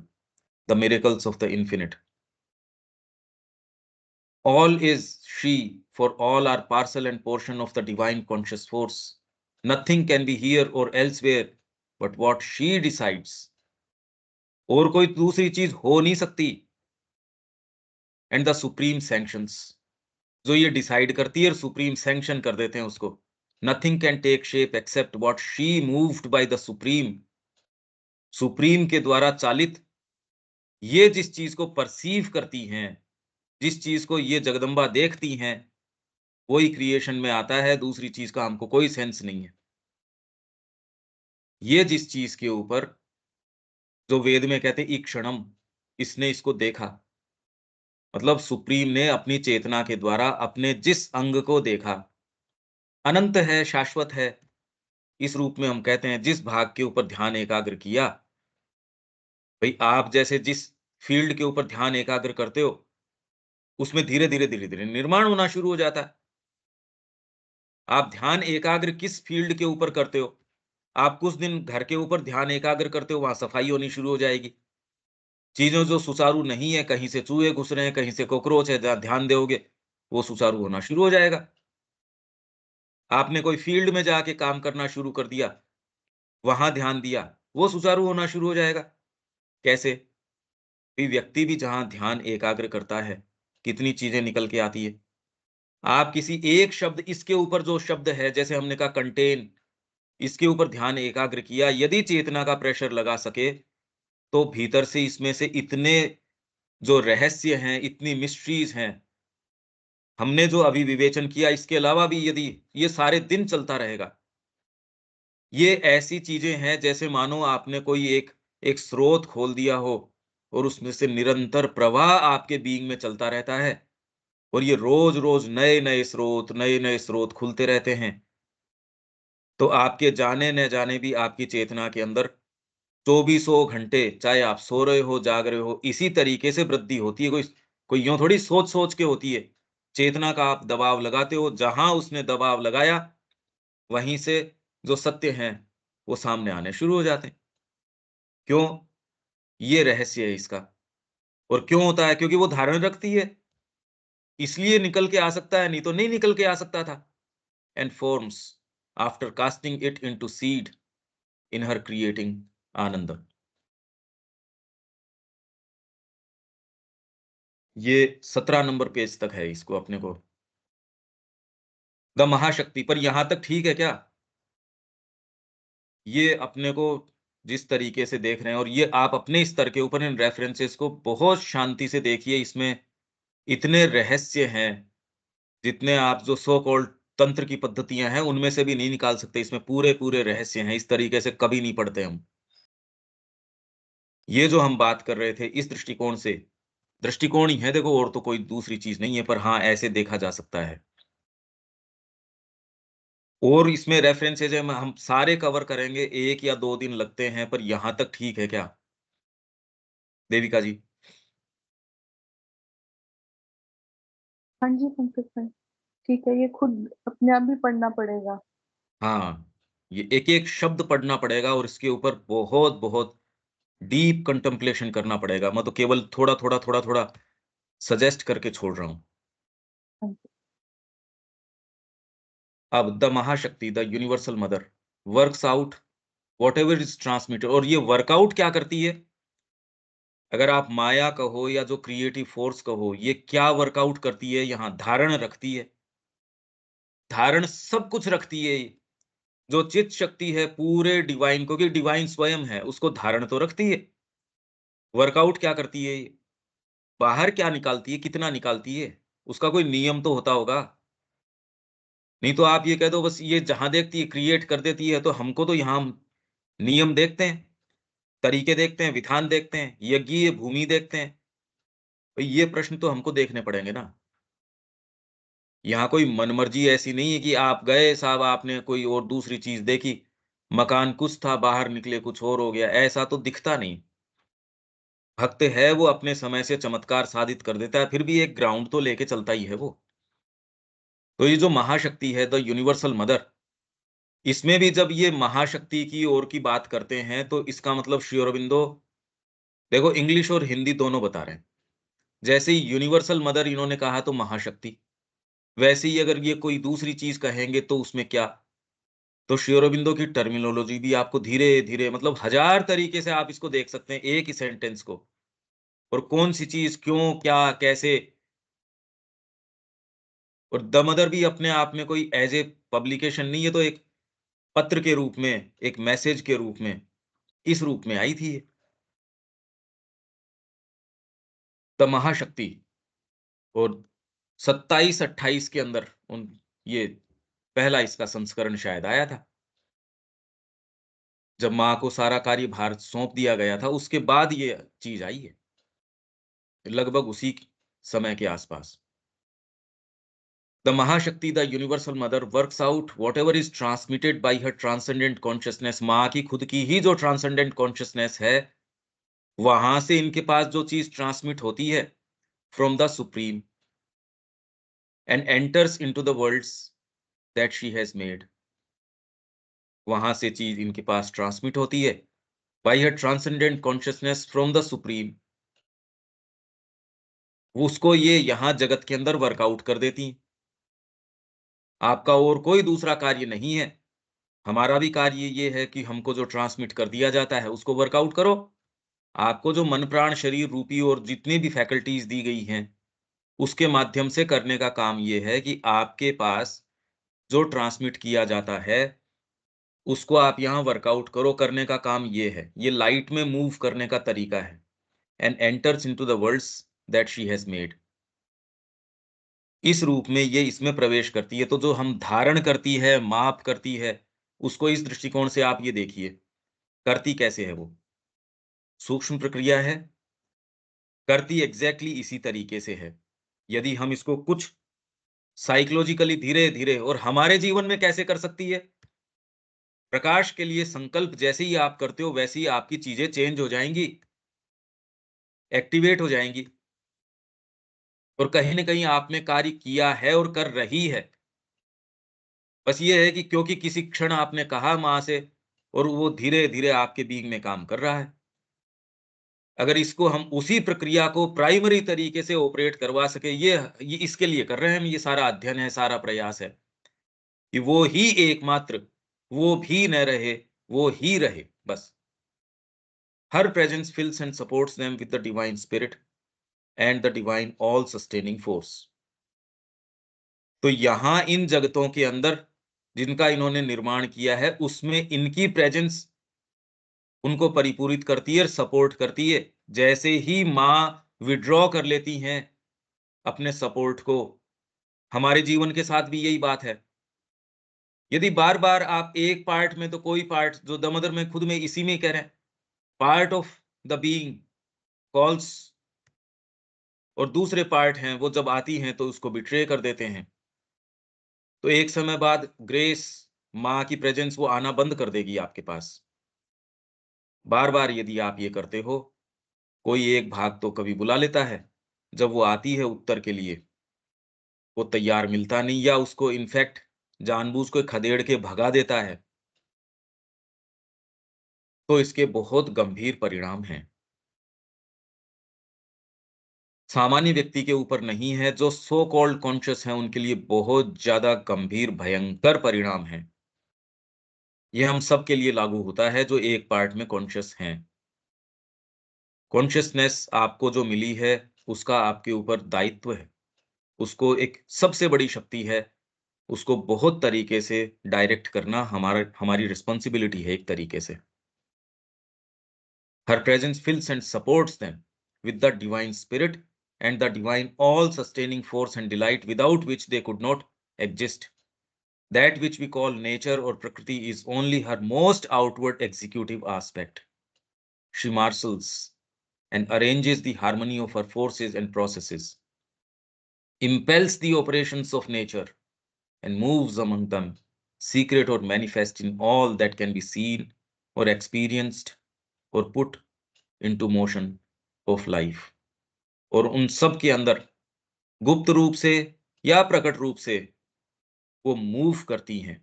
the miracles of the infinite. All is she, for all are parcel and portion of the divine conscious force. Nothing can be here or elsewhere but what she decides. और कोई दूसरी चीज हो नहीं सकती। And the supreme sanctions, जो ये decide करती है और सुप्रीम सैंक्शन कर देते हैं उसको। Nothing can take shape except what she moved by the supreme, supreme के द्वारा चालित ये जिस चीज को परसीव करती हैं, जिस चीज को ये जगदम्बा देखती हैं, वही क्रिएशन में आता है। दूसरी चीज का हमको कोई सेंस नहीं है। ये जिस चीज के ऊपर, जो वेद में कहते हैं ईक्षणम, इसने इसको देखा, मतलब सुप्रीम ने अपनी चेतना के द्वारा अपने जिस अंग को देखा, अनंत है, शाश्वत है, इस रूप में हम कहते हैं जिस भाग के ऊपर ध्यान एकाग्र किया। भाई आप जैसे जिस फील्ड के ऊपर ध्यान एकाग्र करते हो, उसमें धीरे धीरे धीरे धीरे निर्माण होना शुरू हो जाता है। आप ध्यान एकाग्र किस फील्ड के ऊपर करते हो? आप कुछ दिन घर के ऊपर ध्यान एकाग्र करते हो, वहां सफाई होनी शुरू हो जाएगी। चीजें जो सुचारू नहीं है, कहीं से चूहे घुस रहे हैं, कहीं से कॉकरोच है, जहाँ ध्यान दोगे वो सुचारू होना शुरू हो जाएगा। आपने कोई फील्ड में जाके काम करना शुरू कर दिया, वहां ध्यान दिया, वो सुचारू होना शुरू हो जाएगा। कैसे? भी व्यक्ति भी जहां ध्यान एकाग्र करता है, कितनी चीजें निकल के आती है। आप किसी एक शब्द, इसके ऊपर जो शब्द है, जैसे हमने कहा कंटेन, इसके ऊपर ध्यान एकाग्र किया, यदि चेतना का प्रेशर लगा सके, तो भीतर से इसमें से इतने जो रहस्य हैं, इतनी मिस्ट्रीज हैं, हमने जो अभी विवेचन किया, इसके अलावा भी यदि ये सारे दिन चलता रहेगा, ये ऐसी चीजें हैं जैसे मानो आपने कोई एक एक स्रोत खोल दिया हो और उसमें से निरंतर प्रवाह आपके बीइंग में चलता रहता है, और ये रोज-रोज नए-नए स्रोत खुलते रहते हैं। तो आपके जाने न जाने भी आपकी चेतना के अंदर चौबीसों घंटे, चाहे आप सो रहे हो, जाग रहे हो, इसी तरीके से वृद्धि होती है। कोई कोई यूँ थोड़ी सोच-सोच के होती है। चेतना का आप दबाव लगाते हो, जहाँ उसने दबाव लगाया, वहीं से जो सत्य हैं, वो सामने आने शुरू हो जाते हैं। क्यों? ये रहस्य है इसका। और क्यों होता है? क्योंकि वो धारण रखती है, इसलिए निकल के आ सकता है, नहीं तो नहीं निकल के आ सकता था। And forms after casting it into seed in her creating Ananda. ये 17 नंबर पेज तक है, इसको अपने को द महाशक्ति, पर यहां तक ठीक है क्या? ये अपने को जिस तरीके से देख रहे हैं, और ये आप अपने स्तर के ऊपर इन रेफरेंसेस को बहुत शांति से देखिए। इसमें इतने रहस्य हैं, जितने आप जो सो कॉल्ड तंत्र की पद्धतियां हैं, उनमें से भी नहीं निकाल सकते। इसमें पूरे पूरे रहस्य हैं, इस तरीके से कभी नहीं पढ़ते हम। ये जो हम बात कर रहे थे इस दृष्टिकोण से, दृष्टिकोण ही है देखो, और तो कोई दूसरी चीज नहीं है, पर हाँ ऐसे देखा जा सकता है। और इसमें रेफरेंसेज हम सारे कवर करेंगे, 1 या 2 दिन लगते हैं, पर यहाँ तक ठीक है क्या? देविका जी? हाँ जी पंकज भाई, ठीक है। ये खुद अपने आप भी पढ़ना पड़ेगा। हाँ, ये एक-एक शब्द पढ़ना पड़ेगा और इसके ऊपर बहुत-बहुत डीप कंटेम्पलेशन करना पड़ेगा। मैं तो केवल थोड़ा-थोड़ा, थोड़ा-थोड़ा सजेस्ट करके छोड़ रहा हूँ। हाँ जी। अब द महाशक्ति, the universal mother works out whatever is transmitted. और ये वर्कआउट क्या करती है? अगर आप माया कहो या जो क्रिएटिव फोर्स कहो, ये क्या वर्कआउट करती है? यहाँ धारण रखती है। धारण सब कुछ रखती है ये। जो चित शक्ति है पूरे डिवाइन, क्योंकि डिवाइन स्वयं है, उसको धारण तो रखती है। वर्कआउट क्या करती है ये? बाहर क्या निकालती है, कितना निकालती है? उसका कोई नियम तो होता होगा। नहीं तो आप ये कह दो बस ये जहां देखती है क्रिएट कर देती है, तो हमको तो यहाँ नियम देखते हैं, तरीके देखते हैं, विधान देखते हैं, यज्ञीय भूमि देखते हैं। तो ये प्रश्न तो हमको देखने पड़ेंगे ना। यहाँ कोई मनमर्जी ऐसी नहीं है कि आप गए साहब, आपने कोई और दूसरी चीज देखी, मकान कुछ था, बाहर निकले कुछ और हो गया, ऐसा तो दिखता नहीं। भक्त है वो अपने समय से चमत्कार साधित कर देता है, फिर भी एक ग्राउंड तो लेके चलता ही है वो। तो ये जो महाशक्ति है, द यूनिवर्सल मदर, इसमें भी जब ये महाशक्ति की ओर की बात करते हैं, तो इसका मतलब श्री अरबिंदो देखो इंग्लिश और हिंदी दोनों बता रहे हैं। जैसे ही यूनिवर्सल मदर इन्होंने कहा तो महाशक्ति, वैसे ही अगर ये कोई दूसरी चीज कहेंगे तो उसमें क्या? तो श्री अरबिंदो की टर्मिनोलॉजी भी आपको धीरे-धीरे मतलब हजार तरीके से आप इसको देख सकते हैं एक ही सेंटेंस को। और कौन-सी चीज़, क्यों, क्या, कैसे। और द मदर भी अपने आप में कोई ऐज़ ए पब्लिकेशन नहीं है, तो एक पत्र के रूप में, एक मैसेज के रूप में, इस रूप में आई थी ये, द महाशक्ति। और 27-28 के अंदर उन ये पहला इसका संस्करण शायद आया था। जब माँ को सारा कार्यभार सौंप दिया गया था, उसके बाद ये चीज़ आई है, लगभग उसी समय के आसपास। The Mahashakti, the universal mother, works out whatever is transmitted by her transcendent consciousness। माँ की खुद की ही जो transcendent consciousness है, वहां से इनके पास जो चीज ट्रांसमिट होती है from the supreme and enters into the worlds that she has made। वहां से चीज इनके पास ट्रांसमिट होती है by her transcendent consciousness from the supreme। उसको ये यहाँ जगत के अंदर वर्कआउट कर देती हैं। आपका और कोई दूसरा कार्य नहीं है। हमारा भी कार्य ये है कि हमको जो ट्रांसमिट कर दिया जाता है उसको वर्कआउट करो। आपको जो मन प्राण शरीर रूपी और जितनी भी फैकल्टीज दी गई हैं, उसके माध्यम से करने का काम ये है कि आपके पास जो ट्रांसमिट किया जाता है, उसको आप यहाँ वर्कआउट करो। करने का काम ये है, ये लाइट में मूव करने का तरीका है। And enters into the worlds that she has made. इस रूप में ये इसमें प्रवेश करती है। तो जो हम धारण करती है, माप करती है, उसको इस दृष्टिकोण से आप ये देखिए, करती कैसे है वो? सूक्ष्म प्रक्रिया है, करती एग्जैक्टली इसी तरीके से है। यदि हम इसको कुछ साइकोलॉजिकली धीरे-धीरे, और हमारे जीवन में कैसे कर सकती है? प्रकाश के लिए संकल्प जैसे ही आप करते हो, वैसे ही आपकी चीजें चेंज हो जाएँगी, एक्टिवेट हो जाएँगी। और कहीं न कहीं आपने कार्य किया है और कर रही है। बस ये है कि क्योंकि किसी क्षण आपने कहा माँ से, और वो धीरे-धीरे आपके बीइंग में काम कर रहा है। अगर इसको हम उसी प्रक्रिया को प्राइमरी तरीके से ऑपरेट करवा सके, ये इसके लिए कर रहे हैं हम, ये सारा अध्ययन है, सारा प्रयास है कि वो ही एकमात्र, वो भी न रहे, वो ही रहे बस। Her presence fills and supports them with the divine spirit and the divine all sustaining force. तो यहाँ इन जगतों के अंदर जिनका इन्होंने निर्माण किया है, उसमें इनकी प्रेजेंस उनको परिपूरित करती है और सपोर्ट करती है। जैसे ही माँ विथड्रॉ कर लेती हैं अपने सपोर्ट को, हमारे जीवन के साथ भी यही बात है। यदि बार-बार आप एक पार्ट में, तो कोई पार्ट जो द मदर में खुद में इसी में ही कह रहे हैं, part of the being calls, और दूसरे पार्ट हैं वो जब आती हैं तो उसको बिट्रे कर देते हैं। तो एक समय बाद ग्रेस, माँ की प्रेजेंस वो आना बंद कर देगी आपके पास। बार-बार यदि आप ये करते हो, कोई एक भाग तो कभी बुला लेता है, जब वो आती है उत्तर के लिए, वो तैयार मिलता नहीं, या उसको इनफैक्ट जानबूझ के खदेड़ के भगा देता है। तो इसके बहुत गंभीर परिणाम हैं। सामान्य व्यक्ति के ऊपर नहीं है, जो सो कॉल्ड कॉन्शियस हैं, उनके लिए बहुत ज़्यादा गंभीर, भयंकर परिणाम हैं। ये हम सब के लिए लागू होता है जो एक पार्ट में कॉन्शियस हैं। कॉन्शियसनेस आपको जो मिली है, उसका आपके ऊपर दायित्व है। उसको एक सबसे बड़ी शक्ति है, उसको बहुत तरीके से डायरेक्ट करना हमारी रिस्पॉन्सिबिलिटी है एक तरीके से। Her presence fills and supports them with the divine spirit and the divine all sustaining force and delight without which they could not exist. That which we call nature or Prakriti is only her most outward executive aspect. She marshals and arranges the harmony of her forces and processes, impels the operations of nature, and moves among them, secret or manifest in all that can be seen or experienced or put into motion of life. और उन सब के अंदर गुप्त रूप से या प्रकट रूप से वो मूव करती हैं।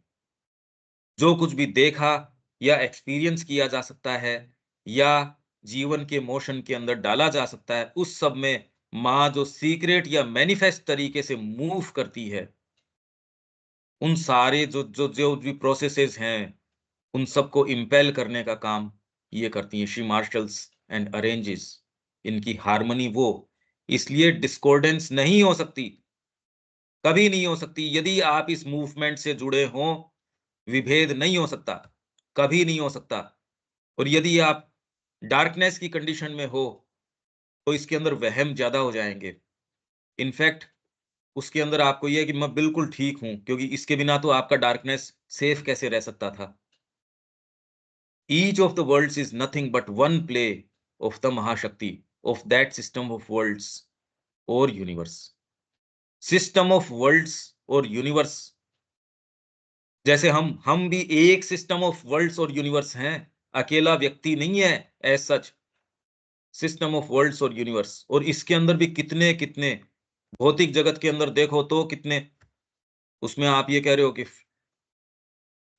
जो कुछ भी देखा या एक्सपीरियंस किया जा सकता है या जीवन के मोशन के अंदर डाला जा सकता है, उस सब में माँ जो सीक्रेट या मैनिफेस्ट तरीके से मूव करती है, उन सारे जो जो जो भी प्रोसेसेस हैं, उन सबको इम्पेल करने का काम ये करती हैं। शी मार्शल्स एंड अरेंजेस, इनकी हार्मनी वो, इसलिए डिस्कॉर्डेंस नहीं हो सकती, कभी नहीं हो सकती। यदि आप इस मूवमेंट से जुड़े हों, विभेद नहीं हो सकता, कभी नहीं हो सकता। और यदि आप डार्कनेस की कंडीशन में हो, तो इसके अंदर वहम ज़्यादा हो जाएँगे। इनफैक्ट उसके अंदर आपको ये है कि मैं बिल्कुल ठीक हूँ, क्योंकि इसके बिना तो आपका डार्कनेस सेफ कैसे रह सकता था। Each of the worlds is nothing but one play of the Mahashakti, of that system of worlds or universe. System of worlds और यूनिवर्स, जैसे हम भी एक सिस्टम ऑफ वर्ल्ड्स और यूनिवर्स हैं, अकेला व्यक्ति नहीं है as such. System of worlds और यूनिवर्स, और इसके अंदर भी कितने कितने भौतिक जगत के अंदर देखो तो कितने, उसमें आप ये कह रहे हो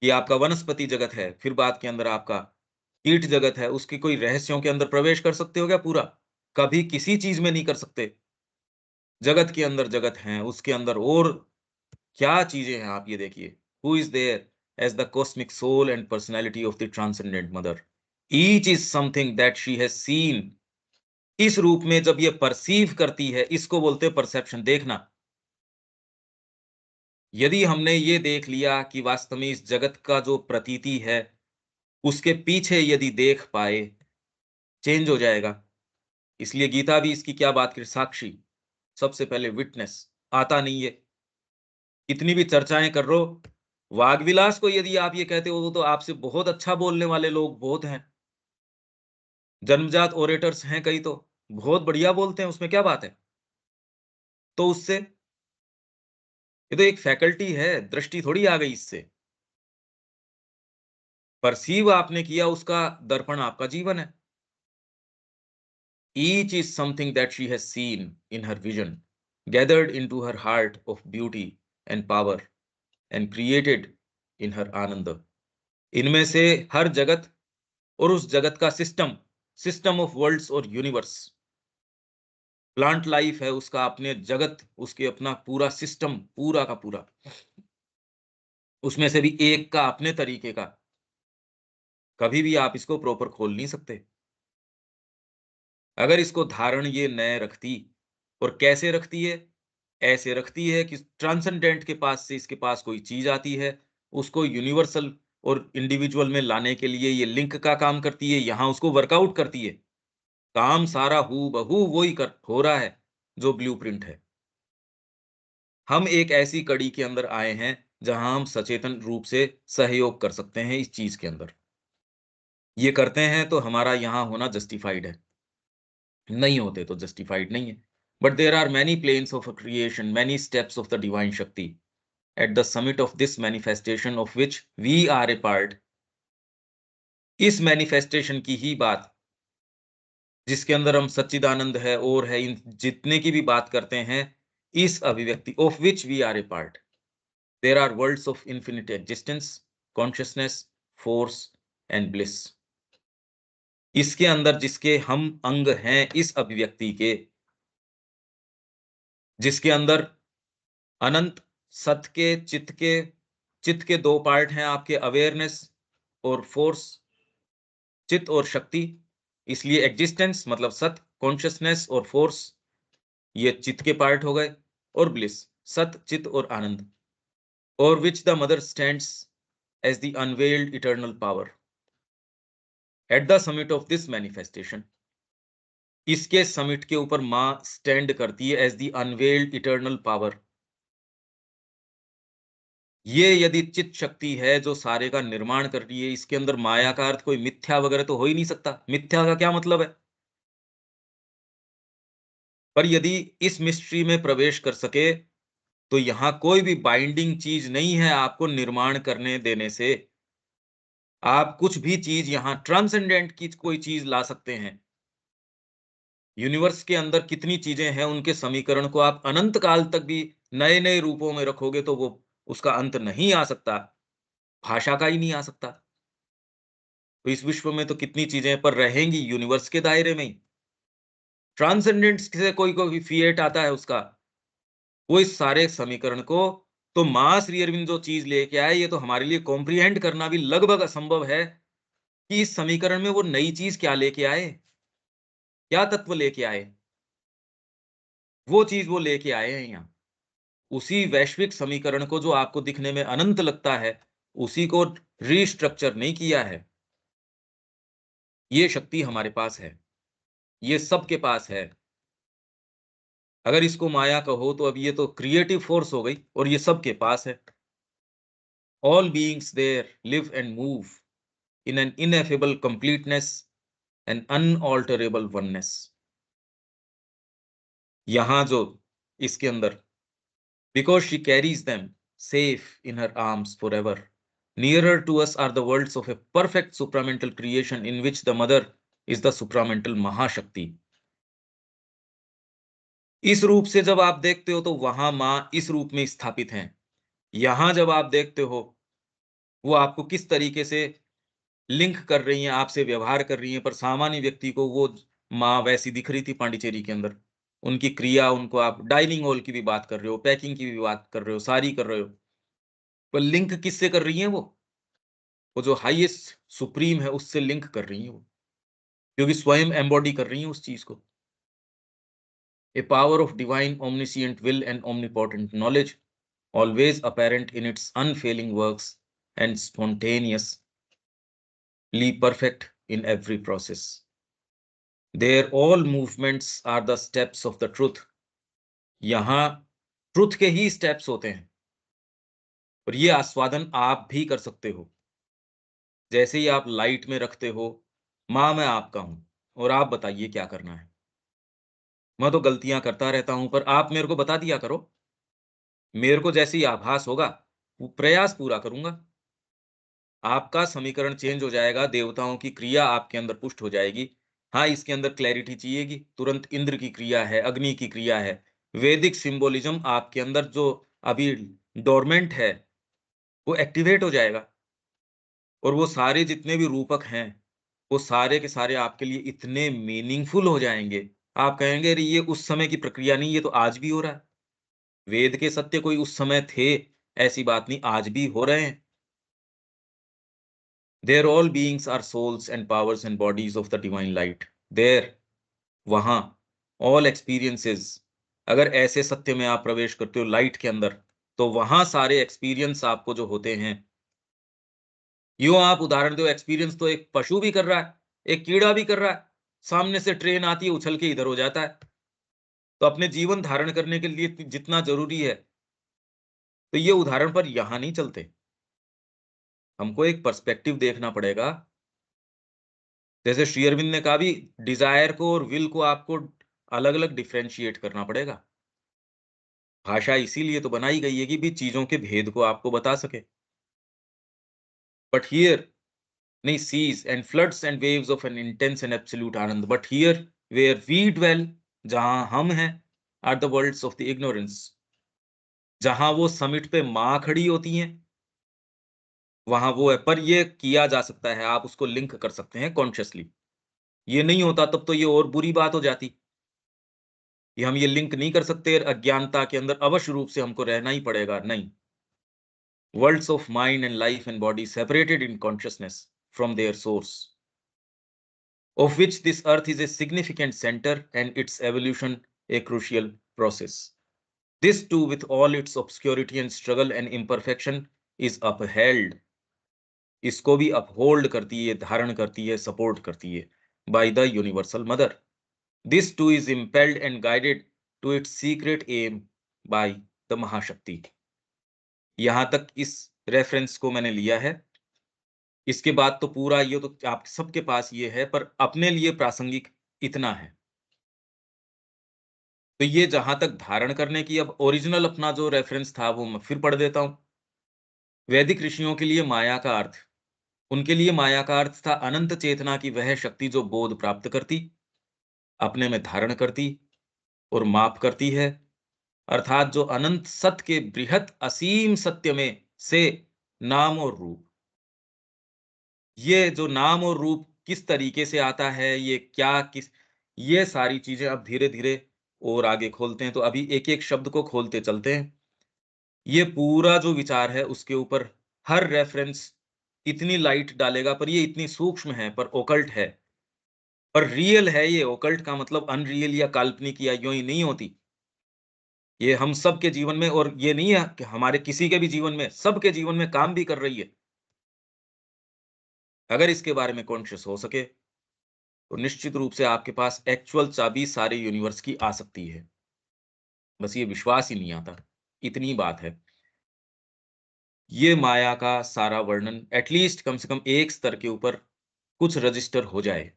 कि आपका वनस्पति जगत है, फिर बाद के अंदर आपका कीट जगत है, उसकी कोई रहस्यों के अंदर प्रवेश कर सकते हो क्या पूरा? कभी किसी चीज में नहीं कर सकते। जगत के अंदर जगत हैं, उसके अंदर और क्या चीजें हैं आप ये देखिए। Who is there as the cosmic soul and personality of the transcendent mother, each is something that she has seen. इस रूप में जब ये परसीव करती है, इसको बोलते हैं परसेप्शन, देखना। यदि हमने ये देख लिया कि वास्तव में इस जगत का जो प्रतीति है, उसके पीछे यदि देख पाए, चेंज हो जाएगा। इसलिए गीता भी इसकी क्या बात करी, साक्षी, सबसे पहले विटनेस। आता नहीं है, कितनी भी चर्चाएं कर रो, वाग्विलास को यदि आप ये कहते हो तो आपसे बहुत अच्छा बोलने वाले लोग बहुत हैं, जन्मजात ओरेटर्स हैं कई, तो बहुत बढ़िया बोलते हैं, उसमें क्या बात है। तो उससे ये तो एक फैकल्टी है, दृष्टि थोड़ी आ गई इससे। परसीव आपने किया, उसका दर्पण आपका जीवन है। Each is something that she has seen in her vision, gathered into her heart of beauty and power, and created in her आनंद। इनमें से हर जगत और उस जगत का सिस्टम, सिस्टम ऑफ वर्ल्ड्स और यूनिवर्स, प्लांट लाइफ है उसका अपने जगत, उसके अपना पूरा सिस्टम, पूरा का पूरा, उसमें से भी एक का अपने तरीके का। कभी भी आप इसको प्रॉपर खोल नहीं सकते। अगर इसको धारण ये नए रखती, और कैसे रखती है, ऐसे रखती है कि ट्रांसेंडेंट के पास से इसके पास कोई चीज आती है, उसको यूनिवर्सल और इंडिविजुअल में लाने के लिए ये लिंक का काम करती है, यहां उसको वर्कआउट करती है। काम सारा हू बहू वही कर हो रहा है जो ब्लूप्रिंट है। हम एक ऐसी कड़ी के अंदर आए हैं जहां हम सचेतन रूप से सहयोग कर सकते हैं इस चीज के अंदर। ये करते हैं तो हमारा यहां होना जस्टिफाइड है, नहीं होते तो जस्टिफाइड नहीं है। But there are many planes of creation, many steps of the divine Shakti, at the summit of this manifestation of which we are a part. इस मैनिफेस्टेशन की ही बात, जिसके अंदर हम सच्चिदानंद है और है, इन जितने की भी बात करते हैं, इस अभिव्यक्ति of which we are a part, there are worlds of infinite existence, consciousness, force and bliss. इसके अंदर जिसके हम अंग हैं, इस अभिव्यक्ति के, जिसके अंदर अनंत सत के चित्त के, चित्त के दो पार्ट हैं आपके, अवेयरनेस और फोर्स, चित्त और शक्ति, इसलिए एग्जिस्टेंस मतलब सत, कॉन्शियसनेस और फोर्स ये चित्त के पार्ट हो गए, और ब्लिस सत, चित्त और आनंद, और which the mother stands as the unveiled eternal power at the summit of this manifestation. इसके समिट के ऊपर मां स्टैंड करती है as the unveiled eternal power. ये यदि चित्त शक्ति है जो सारे का निर्माण कर रही है, इसके अंदर माया का अर्थ कोई मिथ्या वगैरह तो हो ही नहीं सकता। मिथ्या का क्या मतलब है? पर यदि इस मिस्ट्री में प्रवेश कर सके तो यहां कोई भी बाइंडिंग चीज नहीं है आपको निर्माण करने देने से। आप कुछ भी चीज यहां ट्रांसेंडेंट की कोई चीज ला सकते हैं। यूनिवर्स के अंदर कितनी चीजें हैं, उनके समीकरण को आप अनंत काल तक भी नए नए रूपों में रखोगे तो वो उसका अंत नहीं आ सकता, भाषा का ही नहीं आ सकता। तो इस विश्व में तो कितनी चीजें पर रहेंगी यूनिवर्स के दायरे में ही। ट्रांसेंडेंट से कोई कोई फिएट आता है उसका, वो इस सारे समीकरण को, तो मां श्री अरविंद जो चीज लेके आए ये तो हमारे लिए कॉम्प्रिहेंड करना भी लगभग असंभव है कि इस समीकरण में वो नई चीज क्या लेके आए, क्या तत्व लेके आए। वो चीज वो लेके आए हैं यहाँ। उसी वैश्विक समीकरण को जो आपको दिखने में अनंत लगता है, उसी को रीस्ट्रक्चर नहीं किया है। ये शक्ति हमारे पास है, ये सबके पास है। अगर इसको माया कहो तो अब ये तो क्रिएटिव फोर्स हो गई, और ये सबके पास है। All beings there live and move in an ineffable completeness and unalterable oneness। यहां जो इसके अंदर, because she carries them safe in her arms forever, nearer to us are the worlds of a perfect supramental creation in which the mother is the supramental महाशक्ति। इस रूप से जब आप देखते हो तो वहां मां इस रूप में स्थापित हैं। यहां जब आप देखते हो वो आपको किस तरीके से लिंक कर रही हैं, आपसे व्यवहार कर रही हैं, पर सामान्य व्यक्ति को वो माँ वैसी दिख रही थी पांडिचेरी के अंदर। उनकी क्रिया, उनको आप डाइनिंग हॉल की भी बात कर रहे हो, पैकिंग की भी बात कर रहे हो, सारी कर रहे हो, पर लिंक किससे कर रही हैं वो जो हाईएस्ट सुप्रीम है उससे लिंक कर रही हैं वो, क्योंकि स्वयं एम्बॉडी कर रही हैं उस चीज को। A power of divine omniscient will and omnipotent knowledge always apparent in its unfailing works and spontaneous perfect in every process. Their all movements are the steps of the truth। यहां truth के ही steps होते हैं, और ये आस्वादन आप भी कर सकते हो। जैसे ही आप लाइट में रखते हो, मां मैं आपका हूं और आप बताइए क्या करना है। मैं तो गलतियां करता रहता हूं, पर आप मेरे को बता दिया करो। मेरे को जैसे ही आभास होगा वो प्रयास पूरा करूंगा। आपका समीकरण चेंज हो जाएगा, देवताओं की क्रिया आपके अंदर पुष्ट हो जाएगी। हाँ, इसके अंदर क्लैरिटी चाहिएगी, तुरंत इंद्र की क्रिया है, अग्नि की क्रिया है। वैदिक सिंबोलिज्म आपके अंदर जो अभी डोरमेंट है वो एक्टिवेट हो जाएगा, और वो सारे जितने भी रूपक हैं वो सारे के सारे आपके लिए इतने मीनिंगफुल हो जाएंगे। आप कहेंगे अरे ये उस समय की प्रक्रिया नहीं, ये तो आज भी हो रहा है। वेद के सत्य कोई उस समय थे ऐसी बात नहीं, आज भी हो रहे हैं। There all beings are souls and powers and bodies of the divine light। There, वहां all experiences, अगर ऐसे सत्य में आप प्रवेश करते हो लाइट के अंदर, तो वहां सारे एक्सपीरियंस आपको जो होते हैं, यूं आप उदाहरण दो, एक्सपीरियंस तो एक पशु भी कर रहा है, एक कीड़ा भी कर रहा है। सामने से ट्रेन आती है, उछल के इधर हो जाता है। तो अपने जीवन धारण करने के लिए जितना जरूरी है, तो ये उदाहरण पर यहां नहीं चलते। हमको एक पर्सपेक्टिव देखना पड़ेगा। जैसे श्री अरविंद ने कहा भी, डिजायर को और विल को आपको अलग अलग डिफ्रेंशिएट करना पड़ेगा। भाषा इसीलिए तो बनाई गई है कि भी चीजों के भेद को आपको बता सके। बट हियर नहीं, seas and floods and waves of an intense and absolute ananda, but here where we dwell, जहां हम हैं, are the worlds of the ignorance. जहां वो समिट पे मां खड़ी होती हैं, वहां वो है। पर ये किया जा सकता है, आप उसको लिंक कर सकते हैं कॉन्शियसली। ये नहीं होता तब तो ये और बुरी बात हो जाती कि हम ये लिंक नहीं कर सकते, अज्ञानता के अंदर अवश्य रूप से हमको रहना ही पड़ेगा। नहीं, worlds of mind and life and body separated in consciousness. from their source, of which this earth is a significant center and its evolution a crucial process. This too, with all its obscurity and struggle and imperfection, is upheld. इसको भी uphold करती है, धारण करती है, support करती है by the universal mother. This too is impelled and guided to its secret aim by the महाशक्ति. यहां तक इस रेफरेंस को मैंने लिया है. इसके बाद तो पूरा ये तो आप सबके पास ये है, पर अपने लिए प्रासंगिक इतना है. तो ये जहां तक धारण करने की, अब ओरिजिनल अपना जो रेफरेंस था वो मैं फिर पढ़ देता हूं. वैदिक ऋषियों के लिए माया का अर्थ, उनके लिए माया का अर्थ था अनंत चेतना की वह शक्ति जो बोध प्राप्त करती, अपने में धारण करती और माप करती है, अर्थात जो अनंत सत्य के बृहत असीम सत्य में से नाम और रूप. ये जो नाम और रूप किस तरीके से आता है, ये क्या किस, ये सारी चीजें अब धीरे धीरे और आगे खोलते हैं. तो अभी एक एक शब्द को खोलते चलते हैं. ये पूरा जो विचार है उसके ऊपर हर रेफरेंस इतनी लाइट डालेगा, पर ये इतनी सूक्ष्म है, पर ओकल्ट है, पर रियल है. ये ओकल्ट का मतलब अनरियल या काल्पनिक या यूं ही नहीं होती. ये हम सब के जीवन में, और ये नहीं है कि हमारे किसी के भी जीवन में, सबके जीवन में काम भी कर रही है. अगर इसके बारे में कॉन्शियस हो सके तो निश्चित रूप से आपके पास एक्चुअल चाबी सारे यूनिवर्स की आ सकती है. बस ये विश्वास ही नहीं आता. इतनी बात है. ये माया का सारा वर्णन एटलीस्ट कम से कम एक स्तर के ऊपर कुछ रजिस्टर हो जाए.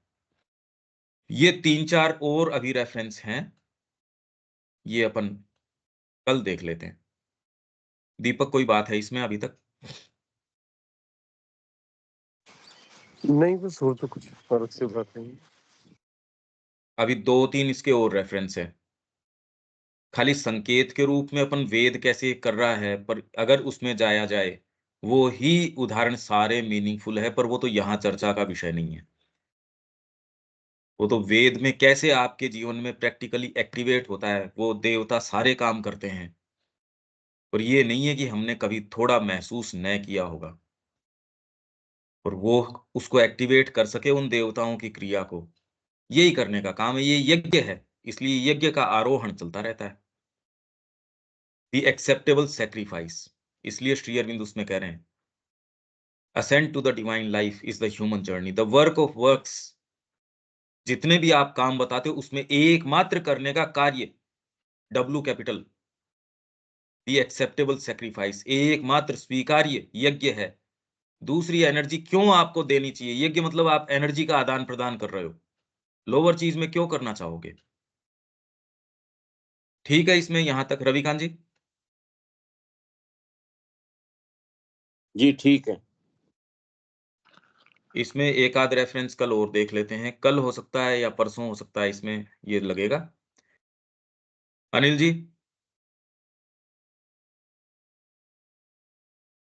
ये 3-4 और अभी रेफरेंस हैं, ये अपन कल देख लेते हैं. दीपक, कोई बात है इसमें अभी तक? नहीं, बस और तो कुछ फर्क से बात नहीं. अभी 2-3 इसके और रेफरेंस है. खाली संकेत के रूप में अपन वेद कैसे कर रहा है, पर अगर उसमें जाया जाए, वो ही उदाहरण सारे मीनिंगफुल है, पर वो तो यहाँ चर्चा का विषय नहीं है. वो तो वेद में कैसे आपके जीवन में प्रैक्टिकली एक्टिवेट होता है, वो देवता सारे काम करते हैं. और ये नहीं है कि हमने कभी थोड़ा महसूस न किया होगा, और वो उसको एक्टिवेट कर सके उन देवताओं की क्रिया को. यही करने का काम है, ये यज्ञ है. इसलिए यज्ञ का आरोहण चलता रहता है. द एक्सेप्टेबल सेक्रीफाइस, इसलिए श्री अरविंद उसमें कह रहे हैं ascend to the divine life is the human journey, the work of works. जितने भी आप काम बताते हो उसमें एकमात्र करने का कार्य, W capital, the acceptable sacrifice, एकमात्र स्वीकार्य यज्ञ है. दूसरी एनर्जी क्यों आपको देनी चाहिए? यज्ञ मतलब आप एनर्जी का आदान प्रदान कर रहे हो. लोअर चीज में क्यों करना चाहोगे? ठीक है, इसमें यहां तक रविकांत जी? जी ठीक है. इसमें एक आध रेफरेंस कल और देख लेते हैं. कल हो सकता है या परसों हो सकता है, इसमें ये लगेगा. अनिल जी?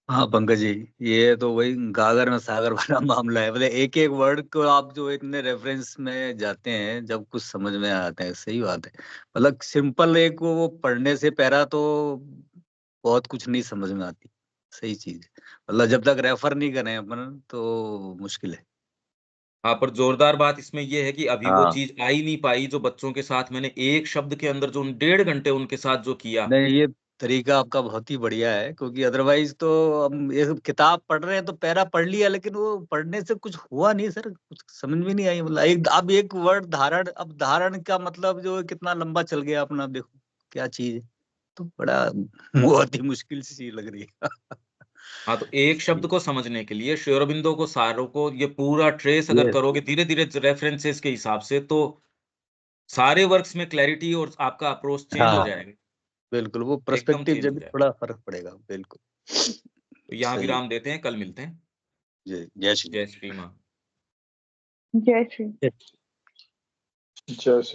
हाँ पंकज जी, ये तो वही गागर में सागर वाला मामला है. मतलब एक एक वर्ड को आप जो इतने रेफरेंस में जाते हैं, जब कुछ समझ में आता है. सही बात है. मतलब सिंपल एक वो पढ़ने से पहला तो बहुत कुछ नहीं समझ में आती. सही चीज है. मतलब जब तक रेफर नहीं करें अपन तो मुश्किल है. हाँ, पर जोरदार बात इसमें ये है कि अभी वो हाँ, चीज आ ही नहीं पाई जो बच्चों के साथ मैंने एक शब्द के अंदर जो 1.5 घंटे उनके साथ जो किया. नहीं ये तरीका आपका बहुत ही बढ़िया है, क्योंकि अदरवाइज तो हम ये किताब पढ़ रहे हैं तो पैरा पढ़ लिया, लेकिन वो पढ़ने से कुछ हुआ नहीं सर, कुछ समझ में नहीं आई. मतलब एक अब एक वर्ड धारण, अब धारण का मतलब जो कितना लंबा चल गया अपना, देखो क्या चीज है. तो बड़ा बहुत ही मुश्किल सी चीज लग रही है. हाँ, तो एक शब्द को समझने के लिए श्री अरबिंदो को सारों को ये पूरा ट्रेस अगर ये करोगे धीरे धीरे रेफरेंसेस के हिसाब से, तो सारे वर्क्स में क्लैरिटी और आपका अप्रोच चेंज हो हाँ जाएगा. बिल्कुल, वो एकदम पर्सपेक्टिव चेंज जब हो भी जाएगा. थोड़ा फर्क पड़ेगा. बिल्कुल तो यहाँ सही. विराम देते हैं, कल मिलते हैं. जय श्री जय श्री माँ. जय श्री. जैसे